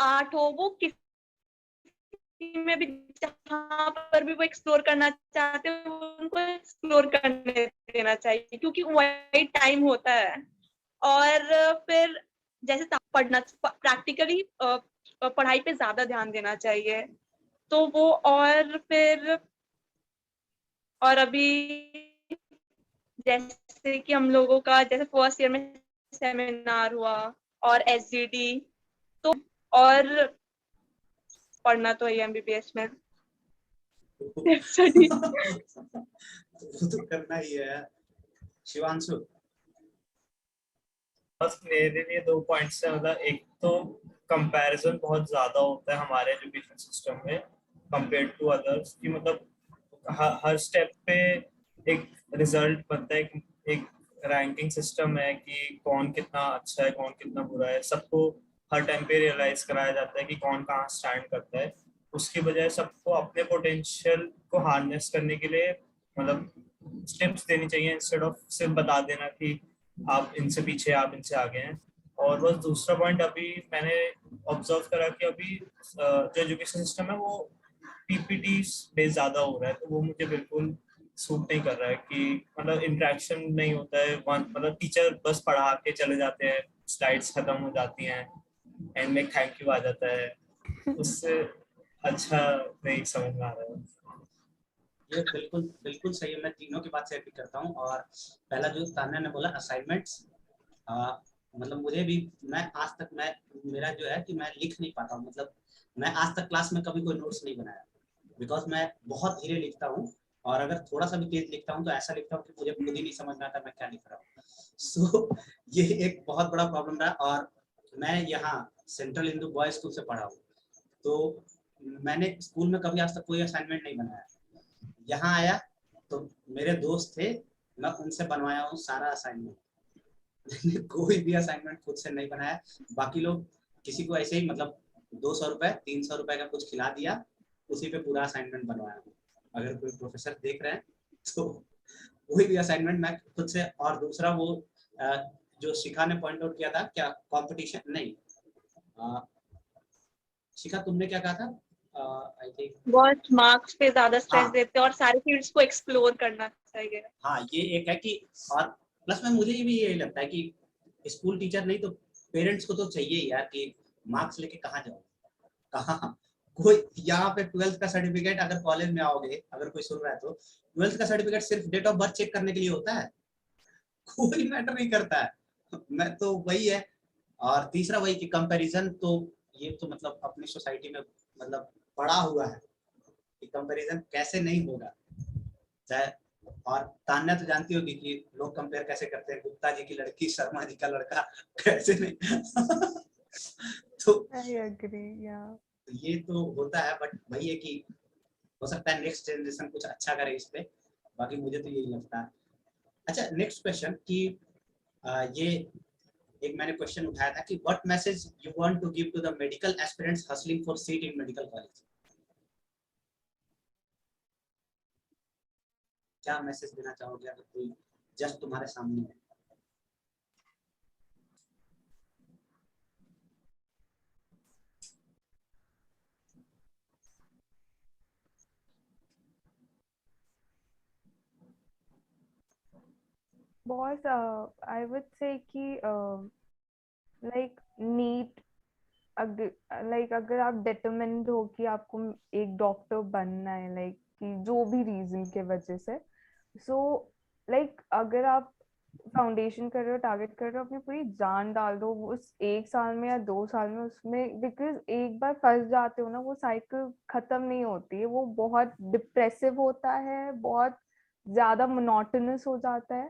आर्ट हो, वो किसी में भी जहाँ पर भी वो एक्सप्लोर करना चाहते हो उनको एक्सप्लोर करने देना चाहिए, क्योंकि वही टाइम होता है। और फिर जैसे पढ़ना, प्रैक्टिकली पढ़ाई पे ज्यादा ध्यान देना चाहिए। तो वो, और फिर और अभी जैसे कि हम लोगों का जैसे फर्स्ट ईयर में सेमिनार हुआ और एसजीडी, तो और पढ़ना तो है एमबीबीएस में स्टडी। वो तो करना ही है। शिवांशु। बस मेरे लिए 2 पॉइंट्स है। मतलब एक तो कंपैरिजन बहुत ज्यादा होता है हमारे एजुकेशन सिस्टम में कंपेयर टू अदर्स, कि मतलब हर स्टेप पे एक रिजल्ट बनता है, एक रैंकिंग सिस्टम है कि कौन कितना अच्छा है, कौन कितना बुरा है। सबको हर टाइम पे रियलाइज कराया जाता है कि कौन कहाँ स्टैंड करता है। उसकी बजाय सबको अपने पोटेंशियल को हार्नेस करने के लिए मतलब स्टेप्स देनी चाहिए, इंस्टेड ऑफ सिर्फ बता देना कि आप इनसे पीछे, आप इनसे आगे हैं। और बस दूसरा पॉइंट, अभी मैंने ऑब्जर्व करा कि अभी जो एजुकेशन सिस्टम है वो पीपीटी बेस्ड ज्यादा हो रहा है, तो वो मुझे बिल्कुल सूट नहीं कर रहा है। कि मतलब इंटरेक्शन नहीं होता है, मतलब टीचर बस पढ़ा के चले जाते हैं, स्लाइड्स खत्म हो जाती हैं, एंड में थैंक यू आ जाता है। उससे अच्छा नहीं समझ में आ रहा है। ये बिल्कुल बिल्कुल सही है, मैं तीनों की बात से एग्री करता हूँ। और पहला जो तान्या ने बोला असाइनमेंट्स, मतलब मुझे भी, मैं आज तक मेरा जो है कि मैं लिख नहीं पाता हूँ। मतलब मैं आज तक क्लास में कभी कोई नोट्स नहीं बनाया, बिकॉज मैं बहुत धीरे लिखता हूँ। और अगर थोड़ा सा भी तेज लिखता हूँ तो ऐसा लिखता हूँ कि मुझे खुद ही नहीं समझ में आता मैं क्या लिख रहा हूँ। सो ये एक बहुत बड़ा प्रॉब्लम रहा। और मैं यहाँ सेंट्रल हिंदू बॉयज स्कूल से पढ़ा हूँ, तो मैंने स्कूल में कभी आज तक कोई असाइनमेंट नहीं बनाया। यहाँ आया तो मेरे दोस्त थे, मैं उनसे बनवाया हूँ सारा असाइनमेंट। मैंने कोई भी असाइनमेंट खुद से नहीं बनाया। बाकी लोग किसी को ऐसे ही मतलब 200 रुपए 300 रुपए का कुछ खिला दिया, उसी पे पूरा असाइनमेंट बनवाया। अगर कोई प्रोफेसर देख रहे हैं तो कोई भी असाइनमेंट मैं खुद से। और दूसरा वो जो शिखा ने पॉइंट आउट किया था, क्या कंपटीशन नहीं, शिखा तुमने क्या कहा था? आई थिंक बहुत मार्क्स पे ज्यादा स्ट्रेस हाँ देते हैं और सारे फील्ड्स को एक्सप्लोर करना चाहिए। हाँ, ये एक है कि, और प्लस में मुझे भी यही लगता है कि स्कूल टीचर नहीं तो पेरेंट्स को तो चाहिए ही यार कि मार्क्स लेके कहाँ जाओ, कहाँ कोई यहाँ पे 12th का सर्टिफिकेट, अगर कॉलेज में आओगे, अगर कोई सुन रहा है तो 12th का सर्टिफिकेट सिर्फ डेट ऑफ बर्थ चेक करने के लिए होता है, कोई मैटर नहीं करता है। मैं तो वही है। और तीसरा वही कि कंपैरिजन, तो ये तो मतलब अपनी सोसाइटी में मतलब पड़ा हुआ है कि कंपैरिजन कैसे नहीं होगा। चाहे, और तान्या तो जानती होगी कि लोग कंपेयर कैसे करते हैं, गुप्ता जी की लड़की शर्मा जी का लड़का, कैसे नहीं। तो आई एग्री, या ये तो होता है, बट वही है कि हो सकता है नेक्स्ट जनरेशन कुछ अच्छा करे इस पे। बाकी मुझे तो यही लगता है। अच्छा, नेक्स्ट क्वेश्चन कि ये एक मैंने क्वेश्चन उठाया था कि what message you want to give to the medical aspirants hustling for seat in medical college. क्या मैसेज देना चाहोगे अगर कोई जस्ट तुम्हारे सामने है? बहुत आई वुड से कि लाइक नीट अगर आप डिटरमिन्ड हो कि आपको एक डॉक्टर बनना है, लाइक कि जो भी रीजन के वजह से, सो अगर आप फाउंडेशन कर रहे हो, टारगेट कर रहे हो, अपनी पूरी जान डाल दो उस 1 साल में या 2 साल में उसमें, बिकॉज एक बार फंस जाते हो ना, वो साइकिल खत्म नहीं होती है, वो बहुत डिप्रेसिव होता है, बहुत ज्यादा मोनोटोनस हो जाता है।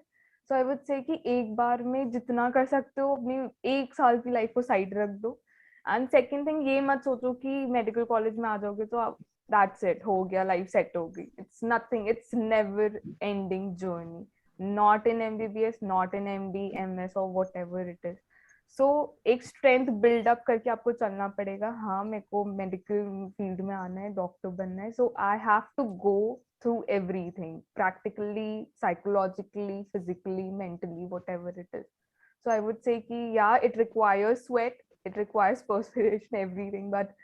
सो आई वुड से कि एक बार में जितना कर सकते हो अपनी 1 साल की लाइफ को साइड रख दो। एंड सेकेंड थिंग, ये मत सोचो कि मेडिकल कॉलेज में आ जाओगे तो आप दैट्स इट, हो गया, लाइफ सेट हो गई। It's nothing, it's never ending journey, not in MBBS, not in MD, MS or whatever it is. So एक स्ट्रेंथ बिल्ड अप करके आपको चलना पड़ेगा। हाँ, मेरे को मेडिकल फील्ड में आना है, डॉक्टर बनना है, so I have to go through everything, practically, psychologically, physically, mentally, whatever it is. So I would say कि yeah, it requires sweat, it requires perspiration, everything, but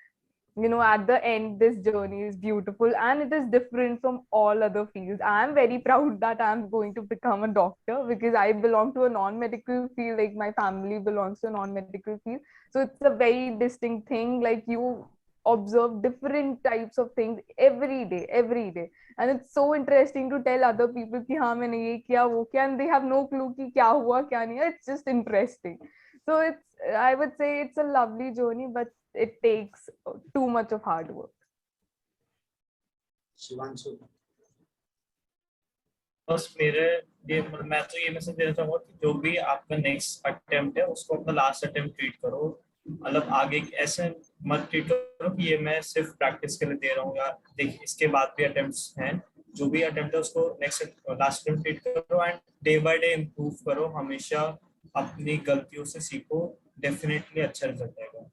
at the end, this journey is beautiful and it is different from all other fields. I am very proud that I'm going to become a doctor because I belong to a non-medical field, like my family belongs to a non-medical field. So it's a very distinct thing, like you observe different types of things every day. And it's so interesting to tell other people कि हाँ मैंने ये किया वो किया, and they have no clue कि क्या हुआ क्या नहीं। It's just interesting. So I would say it's a lovely journey, but it takes too much of hard work. Shivanshu, बस मेरे ये मैं तो ये मैसेज देना चाहूंगा कि जो भी आपका नेक्स्ट अटेम्प्ट है उसको अपना लास्ट अटेम्प्ट ट्रीट करो। मतलब आगे ऐसे मत ट्रीट करो कि ये मैं सिर्फ प्रैक्टिस के लिए दे रहा हूँ या देख इसके बाद भी अटेम्प्ट्स हैं। जो भी अटेम्प्ट है उसको नेक्स्ट लास्ट अटेम्प्ट ट्रीट करो and day by day improve करो। हमेशा अपनी गलतियों से सीखो, डेफिनेटली अच्छा रिजल्ट आएगा।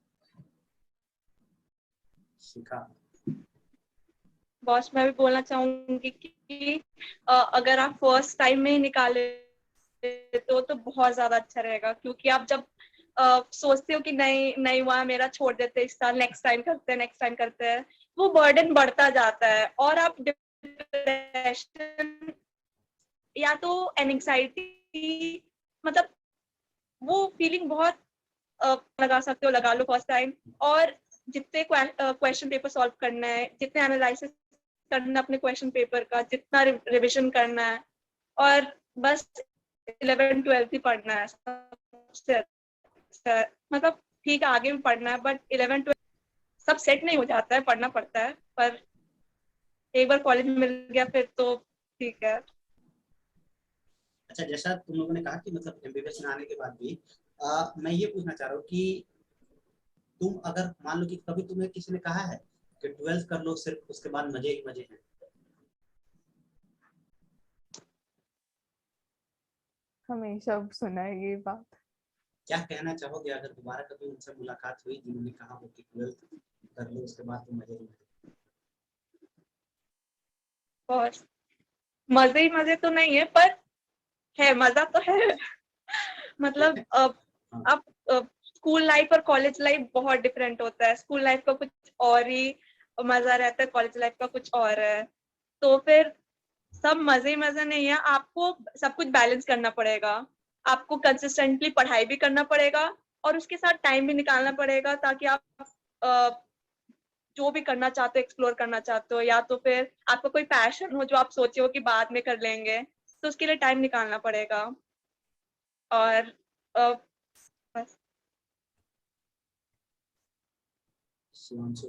शिखा, बॉस मैं भी बोलना चाहूंगी कि अगर आप फर्स्ट टाइम में ही निकाले तो बहुत ज्यादा अच्छा रहेगा, क्योंकि आप जब सोचते हो कि नहीं नहीं हुआ मेरा, छोड़ देते इस साल, नेक्स्ट टाइम करते हैं, नेक्स्ट टाइम करते हैं, वो बर्डन बढ़ता जाता है और आप डिप्रेशन या तो एंग्जाइटी, मतलब वो फीलिंग बहुत लगा सकते हो, लगा लो फर्स्ट टाइम। और जितने क्वेश्चन पेपर सॉल्व करना है, जितने एनालिसिस करना अपने क्वेश्चन पेपर का, जितना रिविजन करना है, और बस 11th-12th ही पढ़ना है सबसे अच्छा। मतलब ठीक है आगे भी पढ़ना है, बट 11th-12th सब सेट नहीं हो जाता है, पढ़ना पड़ता है, पर एक बार कॉलेज में मिल गया फिर तो ठीक है। अच्छा, जैसा तुम लोगों ने कहा कि मतलब एमबीबीएस में आने के बाद भी मैं ये पूछना चाह रहा हूँ कि तुम अगर मान लो कि कभी तुम्हें किसी ने कहा है कि 12th कर लो सिर्फ, उसके बाद मजे ही मजे हैं? हमेशा सुना है ये बात। क्या कहना चाहोगे अगर दोबारा कभी उनसे मुलाकात हुई जिन्होंने कहा हो कि 12th कर लो उसके बाद तो मजे ही मजे? बहुत मजे ही मजे तो नहीं है, पर है, मजा तो है। मतलब अब स्कूल लाइफ और कॉलेज लाइफ बहुत डिफरेंट होता है। स्कूल लाइफ का कुछ और ही मजा रहता है, कॉलेज लाइफ का कुछ और है। तो फिर सब मजे ही मजे नहीं है, आपको सब कुछ बैलेंस करना पड़ेगा। आपको कंसिस्टेंटली पढ़ाई भी करना पड़ेगा और उसके साथ टाइम भी निकालना पड़ेगा, ताकि आप जो भी करना चाहते हो, एक्सप्लोर करना चाहते हो, या तो फिर आपका कोई पैशन हो जो आप सोचे हो कि बाद में कर लेंगे, तो उसके लिए टाइम निकालना पड़ेगा। और बस। शिवांशु,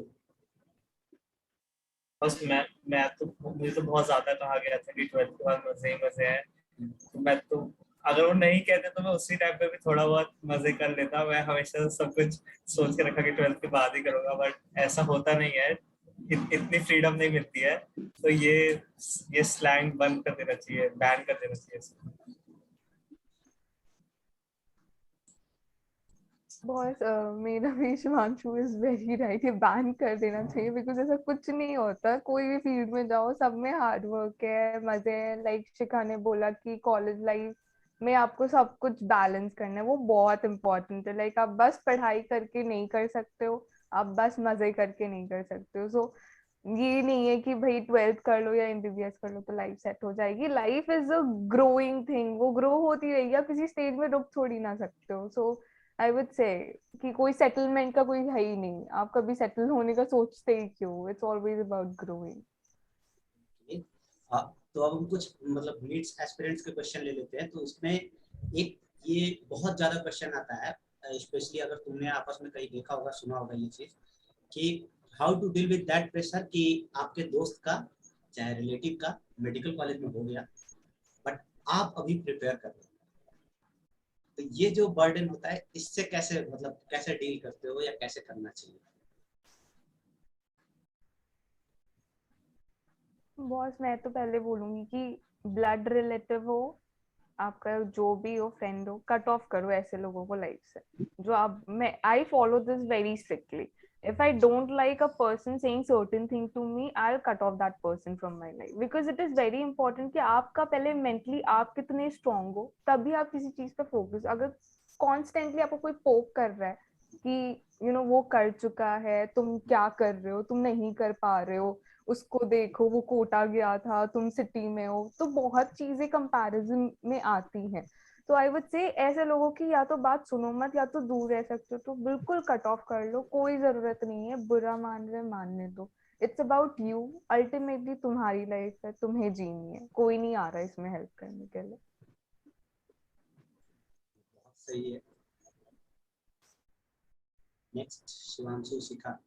बस मैं तो मुझे तो बहुत ज्यादा कहा गया था कि 12th के बाद मजे ही मजे हैं। तो मैं तो अगर वो नहीं कहते तो मैं उसी टाइम पे भी थोड़ा बहुत मजे कर लेता। मैं हमेशा सब कुछ सोच के रखा कि 12th के बाद ही करूंगा, बट ऐसा होता नहीं है। इतनी फ्रीडम नहीं मिलती है। तो ये स्लैंग बंद कर देना चाहिए, बैन कर देना चाहिए इसको। बहुत मेरा भी शिवांशु इज वेरी राइट, ये बैन कर देना चाहिए, बिकॉज ऐसा कुछ नहीं होता। कोई भी फील्ड में जाओ, सब में हार्ड वर्क है, मजे हैं। लाइक शिखा ने बोला कि कॉलेज लाइफ में आपको सब कुछ बैलेंस करना है, वो बहुत इंपॉर्टेंट है। लाइक आप बस पढ़ाई करके नहीं कर सकते हो, आप बस मजे करके नहीं कर सकते हो। सो ये नहीं है कि भाई 12th कर लो या एमबीबीएस कर लो तो लाइफ सेट हो जाएगी। Life is a growing thing, वो ग्रो होती रहेगी, आप किसी स्टेज में रुक थोड़ी ना सकते हो। सो आई वुड से कि कोई सेटलमेंट का कोई है ही नहीं, आप कभी सेटल होने का सोचते ही क्यों, इट्स ऑलवेज अबाउट ग्रोइंग। तो अब हम कुछ मतलब नीड्स एस्पिरेंट्स के क्वेश्चन ले लेते हैं। तो उसमें एक ये बहुत ज्यादा क्वेश्चन आता है, स्पेशली अगर तुमने आपस में कहीं देखा होगा, सुना होगा ये चीज, कि how to deal with that pressure कि आपके दोस्त का चाहे रिलेटिव का मेडिकल कॉलेज में हो गया, बट आप अभी प्रिपेयर कर रहे हो। तो ये जो बर्डन होता है, इससे कैसे मतलब कैसे डील करते हो या कैसे करना चाहिए? बॉस मैं तो पहले बोलूंगी कि ब्लड रिलेटिव हो, आपका जो भी हो, फ्रेंड हो, कट ऑफ करो ऐसे लोगों को लाइफ से। जो आप, मैं I follow this very strictly. if I don't like a person saying certain thing to me, I'll cut off that person from my life, because it is very important कि आपका पहले मेंटली आप कितने strong हो, तभी आप किसी चीज पे फोकस। अगर कॉन्स्टेंटली आपको कोई पोक कर रहा है कि यू नो वो कर चुका है, तुम क्या कर रहे हो, तुम नहीं कर पा रहे हो, उसको देखो वो कोटा गया था, तुम सिटी में हो, तो बहुत चीजें कंपैरिजन में आती हैं। तो आई वुड से ऐसे लोगों की या तो बात सुनो मत, या तो दूर रह सकते हो तो बिल्कुल कट ऑफ कर लो। कोई जरूरत नहीं है, बुरा मान रहे मानने दो। इट्स अबाउट यू, अल्टीमेटली तुम्हारी लाइफ है, तुम्हें जीनी है, कोई नहीं आ रहा है इसमें हेल्प करने के लिए। बहुत सही है। नेक्स्ट शिवांशु शिखा।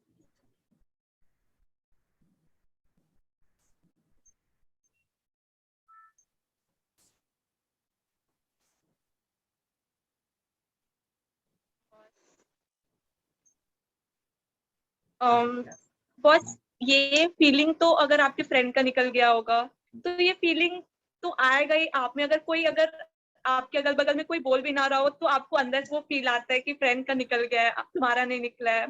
बस ये फीलिंग तो अगर आपके फ्रेंड का निकल गया होगा तो ये फीलिंग तो आएगा ही आप में। अगर कोई अगर आपके अगल बगल में कोई बोल भी ना रहा हो तो आपको अंदर से वो फील आता है कि फ्रेंड का निकल गया है, अब तुम्हारा नहीं निकला है।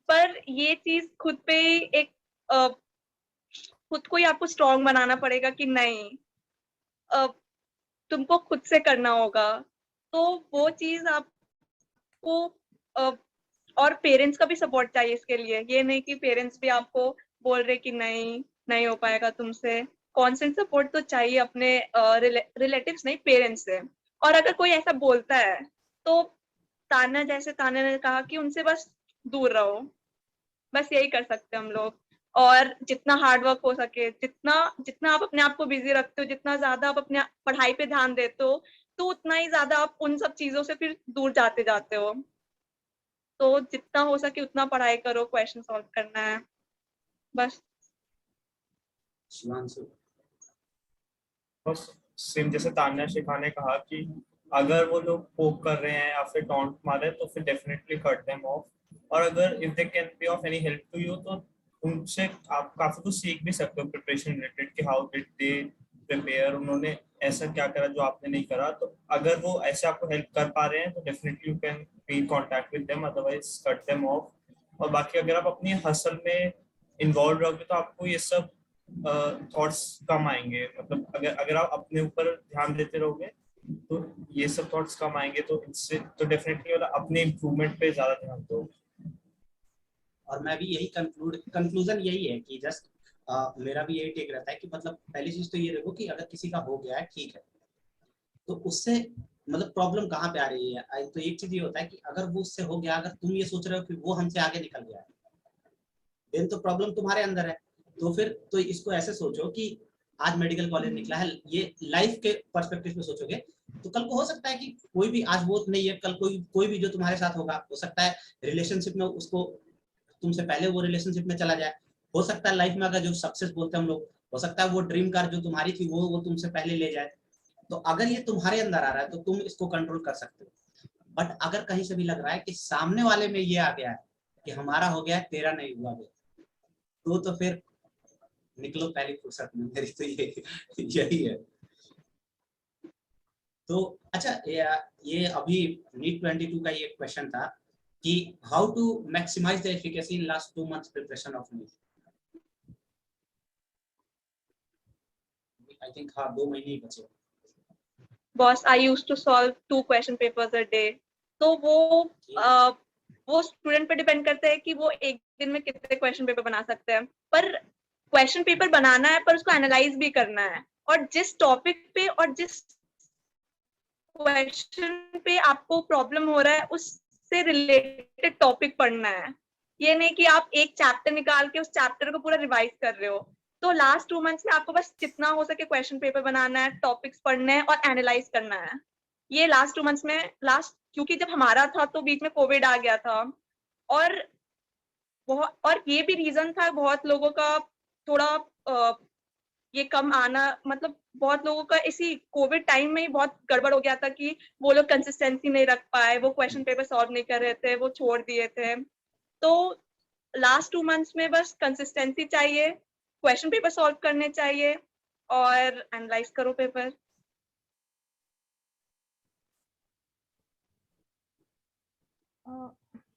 पर ये चीज खुद पे ही एक खुद को ही आपको स्ट्रॉन्ग बनाना पड़ेगा कि नहीं, तुमको खुद से करना होगा। तो वो चीज आपको और पेरेंट्स का भी सपोर्ट चाहिए इसके लिए। ये नहीं कि पेरेंट्स भी आपको बोल रहे कि नहीं नहीं हो पाएगा तुमसे। कॉन्स्टेंट सपोर्ट तो चाहिए अपने रिलेटिव्स नहीं, पेरेंट्स से। और अगर कोई ऐसा बोलता है तो ताना, जैसे ताना ने कहा कि उनसे बस दूर रहो, बस यही कर सकते हैं हम लोग। और जितना हार्ड वर्क हो सके, जितना जितना आप अपने आप को बिजी रखते हो, जितना ज्यादा आप अपने पढ़ाई पे ध्यान देते हो, तो उतना ही ज्यादा आप उन सब चीजों से फिर दूर जाते जाते हो। तो जितना हो सके उतना पढ़ाई करो, क्वेश्चन सॉल्व करना है बस। शिवांशु। बस सेम जैसे तान्या शिखा ने कहा कि अगर वो लोग पोक कर रहे हैं या फिर टॉन्ट मार रहे हैं तो फिर डेफिनेटली कट देम ऑफ। और अगर if they can be of any help to you तो उनसे आप काफी कुछ सीख भी सकते हो प्रिपरेशन रिलेटेड कि हाउ डिड दे प्रिपेयर, उन्होंने ऐसा क्या करा जो आपने नहीं करा। तो अगर वो ऐसे आपको हेल्प कर पा रहे हैं तो definitely you can be in contact with them, otherwise cut them off. और बाकी अगर आप अपनी हसल में इन्वॉल्व रहोगे तो आपको ये सब थॉट्स कम आएंगे। मतलब अगर अगर आप अपने ऊपर ध्यान देते रहोगे तो ये सब थॉट्स कम आएंगे। तो इससे तो डेफिनेटली अपने इम्प्रूवमेंट पे ज्यादा ध्यान दो। और मैं भी यही कंक्लूजन यही है कि जस्ट मेरा भी यही टेक रहता है कि मतलब पहली चीज तो ये देखो कि अगर किसी का हो गया है ठीक है, तो उससे मतलब प्रॉब्लम कहाँ पे आ रही है। तो एक चीज ये होता है कि अगर वो उससे हो गया, अगर तुम ये सोच रहे हो कि वो हमसे आगे निकल गया है, देन तो प्रॉब्लम तुम्हारे अंदर है। तो फिर तो इसको ऐसे सोचो कि आज मेडिकल कॉलेज निकला है, ये लाइफ के पर्सपेक्टिव में सोचोगे तो कल को हो सकता है कि कोई भी, आज वो नहीं है, कल कोई भी जो तुम्हारे साथ होगा, हो सकता है रिलेशनशिप में उसको तुमसे पहले वो रिलेशनशिप में चला जाए। हो सकता है लाइफ में अगर जो सक्सेस बोलते हैं हम लोग, हो सकता है वो ड्रीम कार जो तुम्हारी थी वो तुमसे पहले ले जाए। तो अगर ये तुम्हारे अंदर आ रहा है तो तुम इसको कंट्रोल कर सकते हो। बट अगर कहीं से भी लग रहा है कि सामने वाले में ये आ गया है कि हमारा हो गया है, तेरा नहीं हुआ गया, तो फिर निकलो पहली फुर्सत में। मेरी तो यही है। तो अच्छा, ये अभी नीट 22 का ये क्वेश्चन था कि how to maximize the efficacy in last 2 months preparation of NEET. I think हाँ 2 महीने ही बचे। Boss I used to solve 2 question papers a day. तो वो स्टूडेंट पे डिपेंड करता है कि वो एक दिन में कितने क्वेश्चन पेपर बना सकते हैं। पर क्वेश्चन पेपर बनाना है, पर उसको एनालाइज भी करना है। और जिस टॉपिक पे और जिस क्वेश्चन पे आपको प्रॉब्लम हो रहा है, उस से रिलेटेड टॉपिक पढ़ना है। ये नहीं कि आप एक चैप्टर निकाल के उस चैप्टर को पूरा रिवाइज कर रहे हो। तो लास्ट 2 मंथ्स में आपको बस जितना हो सके क्वेश्चन पेपर बनाना है, टॉपिक्स पढ़ने हैं और एनालाइज करना है। ये लास्ट 2 मंथ्स में क्योंकि जब हमारा था तो बीच में कोविड आ गया था, और ये भी रीजन था बहुत लोगों का थोड़ा ये कम आना, मतलब बहुत लोगों का इसी कोविड टाइम में ही बहुत गड़बड़ हो गया था कि वो लोग कंसिस्टेंसी नहीं रख पाए, वो क्वेश्चन पेपर सॉल्व नहीं कर रहे थे, वो छोड़ दिए थे। तो लास्ट 2 मंथ्स में बस कंसिस्टेंसी चाहिए, क्वेश्चन पेपर सॉल्व करने चाहिए और एनालाइज करो पेपर।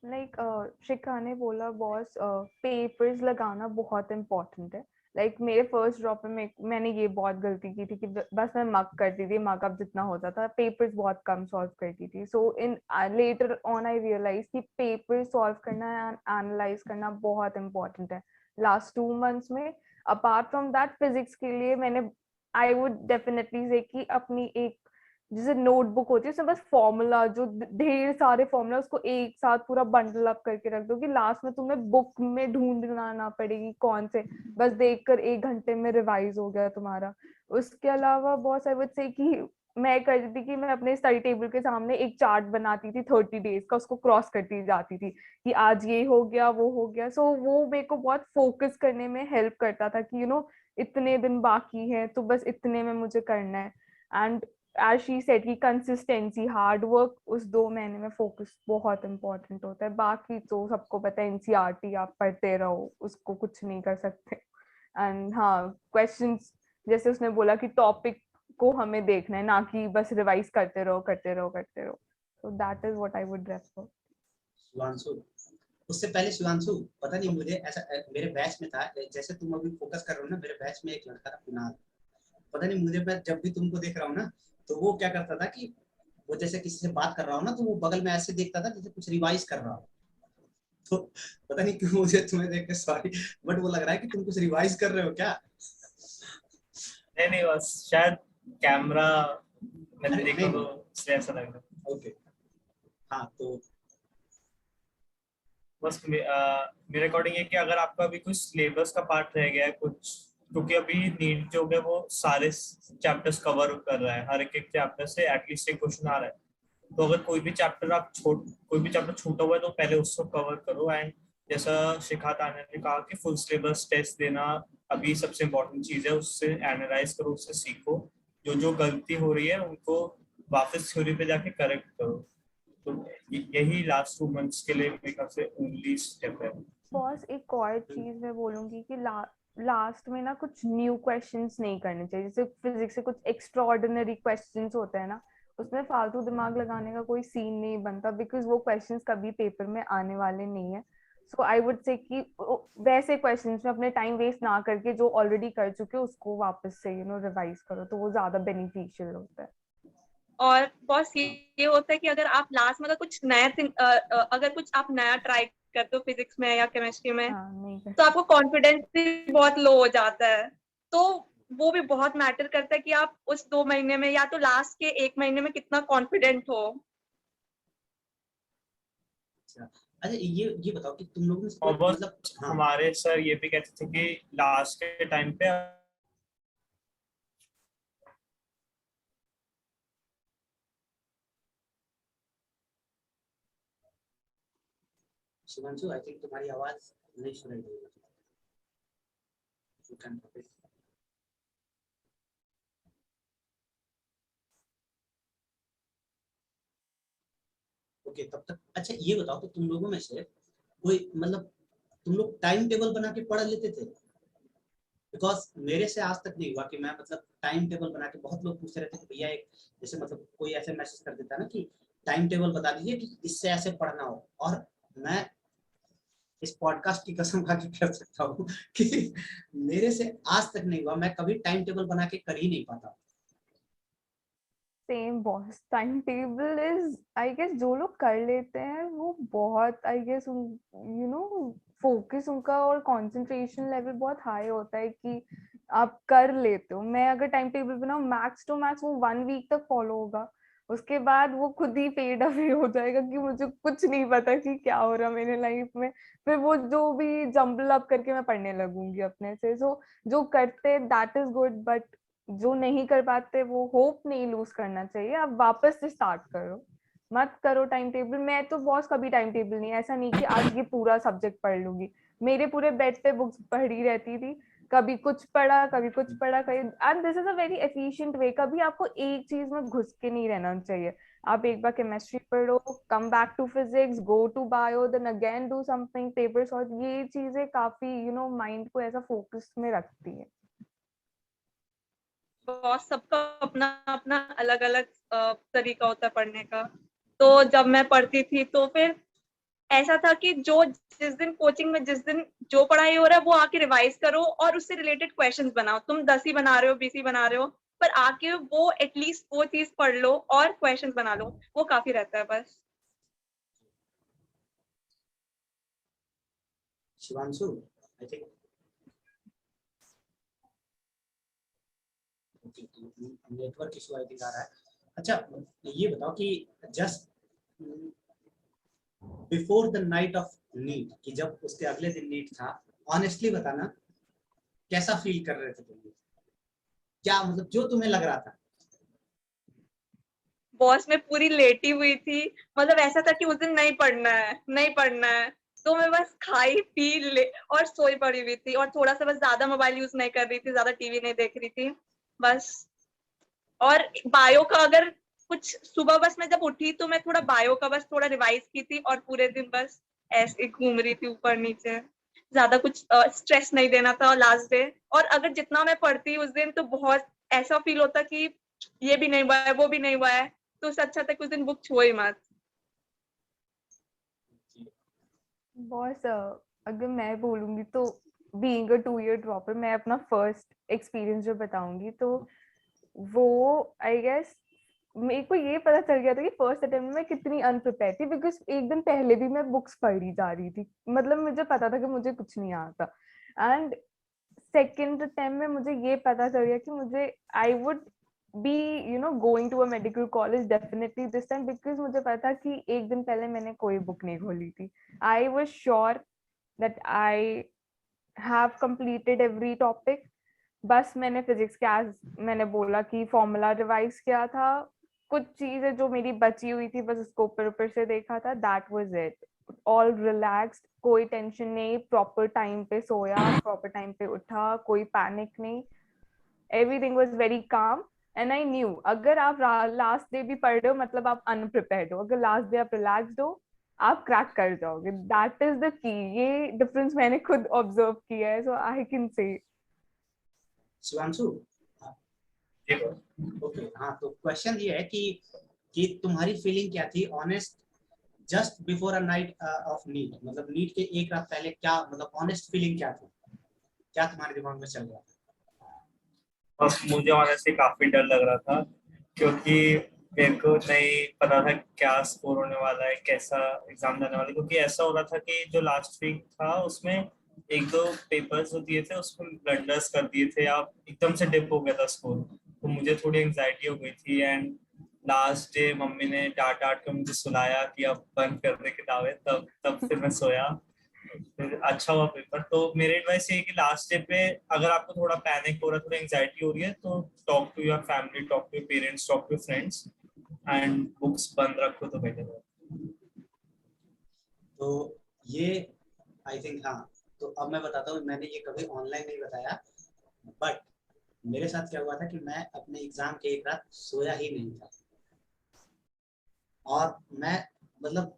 लाइक शिखा ने बोला बॉस, पेपर्स लगाना बहुत इम्पोर्टेंट है। लाइक मेरे फर्स्ट ड्रॉप में मैंने ये बहुत गलती की थी कि बस मैं मक करती थी, मक अप जितना होता था, पेपर्स बहुत कम सॉल्व करती थी। सो इन लेटर ऑन आई रियलाइज कि पेपर सॉल्व करना एंड एनालाइज करना बहुत इम्पोर्टेंट है लास्ट 2 मंथ्स में। अपार्ट फ्रॉम दैट फिजिक्स के लिए मैंने आई वुड डेफिनेटली से कि अपनी एक जैसे नोटबुक होती है उसमें बस फॉर्मूला, जो ढेर सारे फॉर्मूला, उसको एक साथ पूरा बंडल अप करके रख दो कि लास्ट में तुम्हें बुक में ढूंढना ना पड़ेगी कौन से, बस देखकर 1 घंटे में रिवाइज हो गया तुम्हारा। उसके अलावा बहुत आई वुड से कि मैं करती थी कि मैं अपने स्टडी टेबल के सामने एक चार्ट बनाती थी 30 डेज का, उसको क्रॉस करती जाती थी कि आज ये हो गया वो हो गया। सो वो मेरे को बहुत फोकस करने में हेल्प करता था कि इतने दिन बाकी है तो बस इतने में मुझे करना है। एंड एज शी सेड कि कंसिस्टेंसी, हार्ड वर्क, उस 2 महीने में फोकस बहुत इंपॉर्टेंट होता है। बाकी तो सबको पता है एनसीईआरटी आप पढ़ते रहो, उसको कुछ नहीं कर सकते। एंड हाँ, क्वेश्चंस जैसे उसने बोला कि टॉपिक को हमें देखना है, ना कि बस रिवाइज करते रहो करते रहो करते रहो। So that is what I would refer. Shivanshu, उससे पहले शिवांशु, पता नहीं मुझे ऐसा मेरे बैच में था, जैसे तुम अभी फोकस कर रहे हो ना, मेरे बैच में एक लड़का था कुणाल, पता नहीं मुझे, मैं जब भी तुमको देख रहा हूँ ना तो वो क्या करता था कि वो जैसे किसी से बात कर रहा हो ना तो वो बगल में ऐसे देखता था जैसे कुछ रिवाइज कर रहा हो। तो पता नहीं क्यों मुझे तुम्हें देख के सॉरी, बट वो लग रहा है कि तुम कुछ रिवाइज कर रहे हो क्या? नहीं, बस शायद कैमरा में अरे देखो नहीं, तो इसलिए ऐसा लग रहा है। ओके, हाँ तो बस मेरे अकॉर्डिंग है कि अगर आपका अभी कुछ सिलेबस का पार्ट रह गया है कुछ, क्योंकि अभी नीट जो है वो सारे चैप्टर्स कवर कर रहा है, हर एक चैप्टर से एटलीस्ट एक क्वेश्चन आ रहा है। तो अगर कोई भी चैप्टर छूटा हुआ है तो पहले उसको कवर करो। एंड जैसा शिखा तान्या ने कहा कि फुल सिलेबस टेस्ट देना अभी सबसे इम्पोर्टेंट चीज है, उससे एनालाइज करो, उससे सीखो, जो जो गलती हो रही है उनको वापस थ्योरी पे जाके करेक्ट करो। तो यही लास्ट 2 मंथ्स के लिए मेरे ख्याल से ओनली स्टेप है। बॉस एक और चीज मैं बोलूंगी कि लास्ट में ना कुछ न्यू क्वेश्चंस नहीं करने चाहिए। जैसे फिजिक्स से कुछ एक्स्ट्रा ऑर्डिनरी क्वेश्चंस होते हैं ना, उसमें फालतू दिमाग लगाने का कोई सीन नहीं बनता, बिकॉज वो क्वेश्चंस कभी पेपर में आने वाले नहीं है। सो आई वुड से कि वैसे क्वेश्चंस में अपने टाइम वेस्ट ना करके जो ऑलरेडी कर चुके हो उसको वापस से रिवाइज करो, तो वो ज्यादा बेनिफिशियल होता है। और बस ये होता है कि अगर आप लास्ट में अगर कुछ आप नया ट्राई करते हो फिजिक्स में या केमिस्ट्री में, हाँ, नहीं कर तो आपको कॉन्फिडेंस भी बहुत लो हो जाता है। तो वो भी बहुत मैटर करता है कि आप उस 2 महीने में या तो लास्ट के 1 महीने में कितना कॉन्फिडेंट हो। अच्छा, ये बताओ कि तुम लोगों ने और बस मतलब, हाँ हमारे सर ये भी कहते थे कि लास्ट के टाइम पे शिवांशु, आई थिंक तुम्हारी आवाज नहीं सुनाई दे रही है। ओके, तब तक अच्छा ये बताओ कि तुम लोगों में से कोई मतलब तुम लोग टाइम टेबल बना के पढ़ लेते थे? बिकॉज मेरे से आज तक नहीं हुआ कि मैं मतलब टाइम टेबल बना के, बहुत लोग पूछते रहते कि भैया एक जैसे मतलब कोई ऐसे मैसेज कर देता है ना कि टाइम टेबल बता दीजिए कि इससे ऐसे पढ़ना हो, और मैं इस पॉडकास्ट की कसम खा के कह सकता हूँ कि मेरे से आज तक नहीं हुआ, मैं कभी टाइम टेबल बना के कर ही नहीं पाता। Same boss, time table is I guess जो लोग कर लेते हैं वो बहुत आई गेस फोकस उनका और कंसंट्रेशन लेवल बहुत हाई होता है कि आप कर लेते हो। मैं अगर टाइम टेबल बनाऊं मैक्स टू मैक्स वो 1 वीक तक फॉलो होगा, उसके बाद वो खुद ही फेड अवे हो जाएगा कि मुझे कुछ नहीं पता कि क्या हो रहा मेरे लाइफ में। फिर वो जो भी जम्बल अप करके मैं पढ़ने लगूंगी अपने से। सो जो करते दैट इज गुड, बट जो नहीं कर पाते वो होप नहीं लूज करना चाहिए। अब वापस से स्टार्ट करो, मत करो टाइम टेबल। मैं तो बॉस कभी टाइम टेबल नहीं, ऐसा नहीं कि आज ये पूरा सब्जेक्ट पढ़ लूंगी। मेरे पूरे बेड पे बुक्स पढ़ी रहती थी, कभी कुछ पढ़ा कभी कुछ पढ़ा कभी। And this is a very efficient way. कभी आपको एक चीज में घुस के नहीं रहना चाहिए। आप एक बार केमिस्ट्री पढ़ो, come back to physics, go to bio, then again do something, paper solve. ये चीजें काफी माइंड को ऐसा फोकस में रखती है। बहुत सबका अपना अपना अलग अलग तरीका होता है पढ़ने का। तो जब मैं पढ़ती थी तो फिर ऐसा था कि जो जिस दिन कोचिंग में जिस दिन जो पढ़ाई हो रहा है वो आके रिवाइज करो और उससे रिलेटेड क्वेश्चंस बनाओ। तुम 10 ही बना रहे हो, 20 ही बना रहे हो, पर आके वो एटलीस्ट वो चीज पढ़ लो और क्वेश्चंस बना लो, वो काफी रहता है बस। Shivanshu, I think network issue I think आ रहा है। अच्छा, ये बताओ कि just before the night of NEET, कि जब उसके अगले दिन नीट था, ऑनेस्टली बताना कैसा फील कर रहे थे तुम? क्या मतलब जो तुम्हें लग रहा था? बॉस में पूरी लेटी हुई थी। मतलब ऐसा था कि उस दिन नहीं पढ़ना है, नहीं पढ़ना है। तो मैं बस खाई पी ले और सोई पड़ी हुई थी, और थोड़ा सा बस ज्यादा मोबाइल यूज नहीं कर रही थी, ज्यादा टीवी नहीं देख रही थी बस। और बायो का अगर कुछ सुबह बस मैं जब उठी तो मैं थोड़ा बायो का बस थोड़ा रिवाइज की थी, और पूरे दिन बस ऐसे घूम रही थी ऊपर नीचे। ज्यादा कुछ स्ट्रेस नहीं देना था लास्ट डे। और अगर जितना मैं पढ़ती उस दिन तो बहुत ऐसा फील होता कि ये भी नहीं हुआ है, वो भी नहीं हुआ है, तो उससे अच्छा था कि उस दिन बुक छुओ ही मत। बॉस अगर मैं बोलूंगी तो बीइंग अ 2 year ड्रॉपर, मैं अपना फर्स्ट एक्सपीरियंस जो बताऊंगी तो वो आई गेस मेरे को ये पता चल गया था कि फर्स्ट अटेम्प्ट में कितनी अनप्रिपेयर थी, बिकॉज एक दिन पहले भी मैं बुक्स पढ़ी जा रही थी। मतलब मुझे पता था कि मुझे कुछ नहीं आता। एंड सेकेंड अटेम्प्ट में मुझे ये पता चल गया कि मुझे I would be going to a medical college definitely this time, because मुझे पता कि एक दिन पहले मैंने कोई बुक नहीं खोली थी। I was sure that I have completed every topic. बस मैंने फिजिक्स के आज मैंने बोला कि फॉर्मूला रिवाइज किया था, कुछ चीजें जो मेरी बची हुई थी बस उसको ऊपर ऊपर से देखा था, that was it. All relaxed, कोई टेंशन नहीं, प्रॉपर टाइम पे सोया, प्रॉपर टाइम पे उठा, कोई पैनिक नहीं, everything was very calm. And I knew अगर आप लास्ट डे भी पढ़ रहे हो मतलब आप अनप्रिपेयर्ड हो, अगर लास्ट डे आप रिलैक्स्ड हो आप क्रैक कर जाओगे। That is the key. ये डिफरेंस मैंने खुद ऑब्जर्व किया है, so I can say. Shivanshu, okay, हाँ, तो क्वेश्चन ये है कि तुम्हारी फीलिंग क्या थी honest just before a night of NEET, मतलब नीट के एक रात पहले क्या मतलब ऑनेस्ट फीलिंग क्या थी, क्या तुम्हारे दिमाग में चल रहा था? और मुझे ऑनेस्टली काफी डर लग रहा था, क्योंकि मेरे को नहीं पता था क्या स्कोर होने वाला है, कैसा एग्जाम जाने वाला है। क्योंकि ऐसा हो रहा था कि जो लास्ट वीक था उसमें एक दो पेपर्स जो दिए थे उसमें ब्लंडर्स कर दिए थे, या एकदम से डिप हो गया था स्कोर। तो मुझे थोड़ी एंग्जाइटी हो गई थी। एंड लास्ट डे मम्मी ने डांट डांट के मुझे सुलाया कि अब बंद कर दे किताबें, तब तब फिर मैं सोया। फिर अच्छा हुआ पेपर। तो मेरे एडवाइस ये है कि लास्ट डे पे अगर आपको थोड़ा पैनिक हो रहा है, थोड़ा एंजाइटी हो रही है, तो talk to your family, talk to your parents, talk to friends, and books बंद रखो तो बेटर है। तो ये आई थिंक, हाँ, तो अब मैं बताता हूँ, मैंने ये कभी ऑनलाइन नहीं बताया, बट मेरे साथ क्या हुआ था कि मैं अपने एग्जाम के एक रात सोया ही नहीं था। और मैं मतलब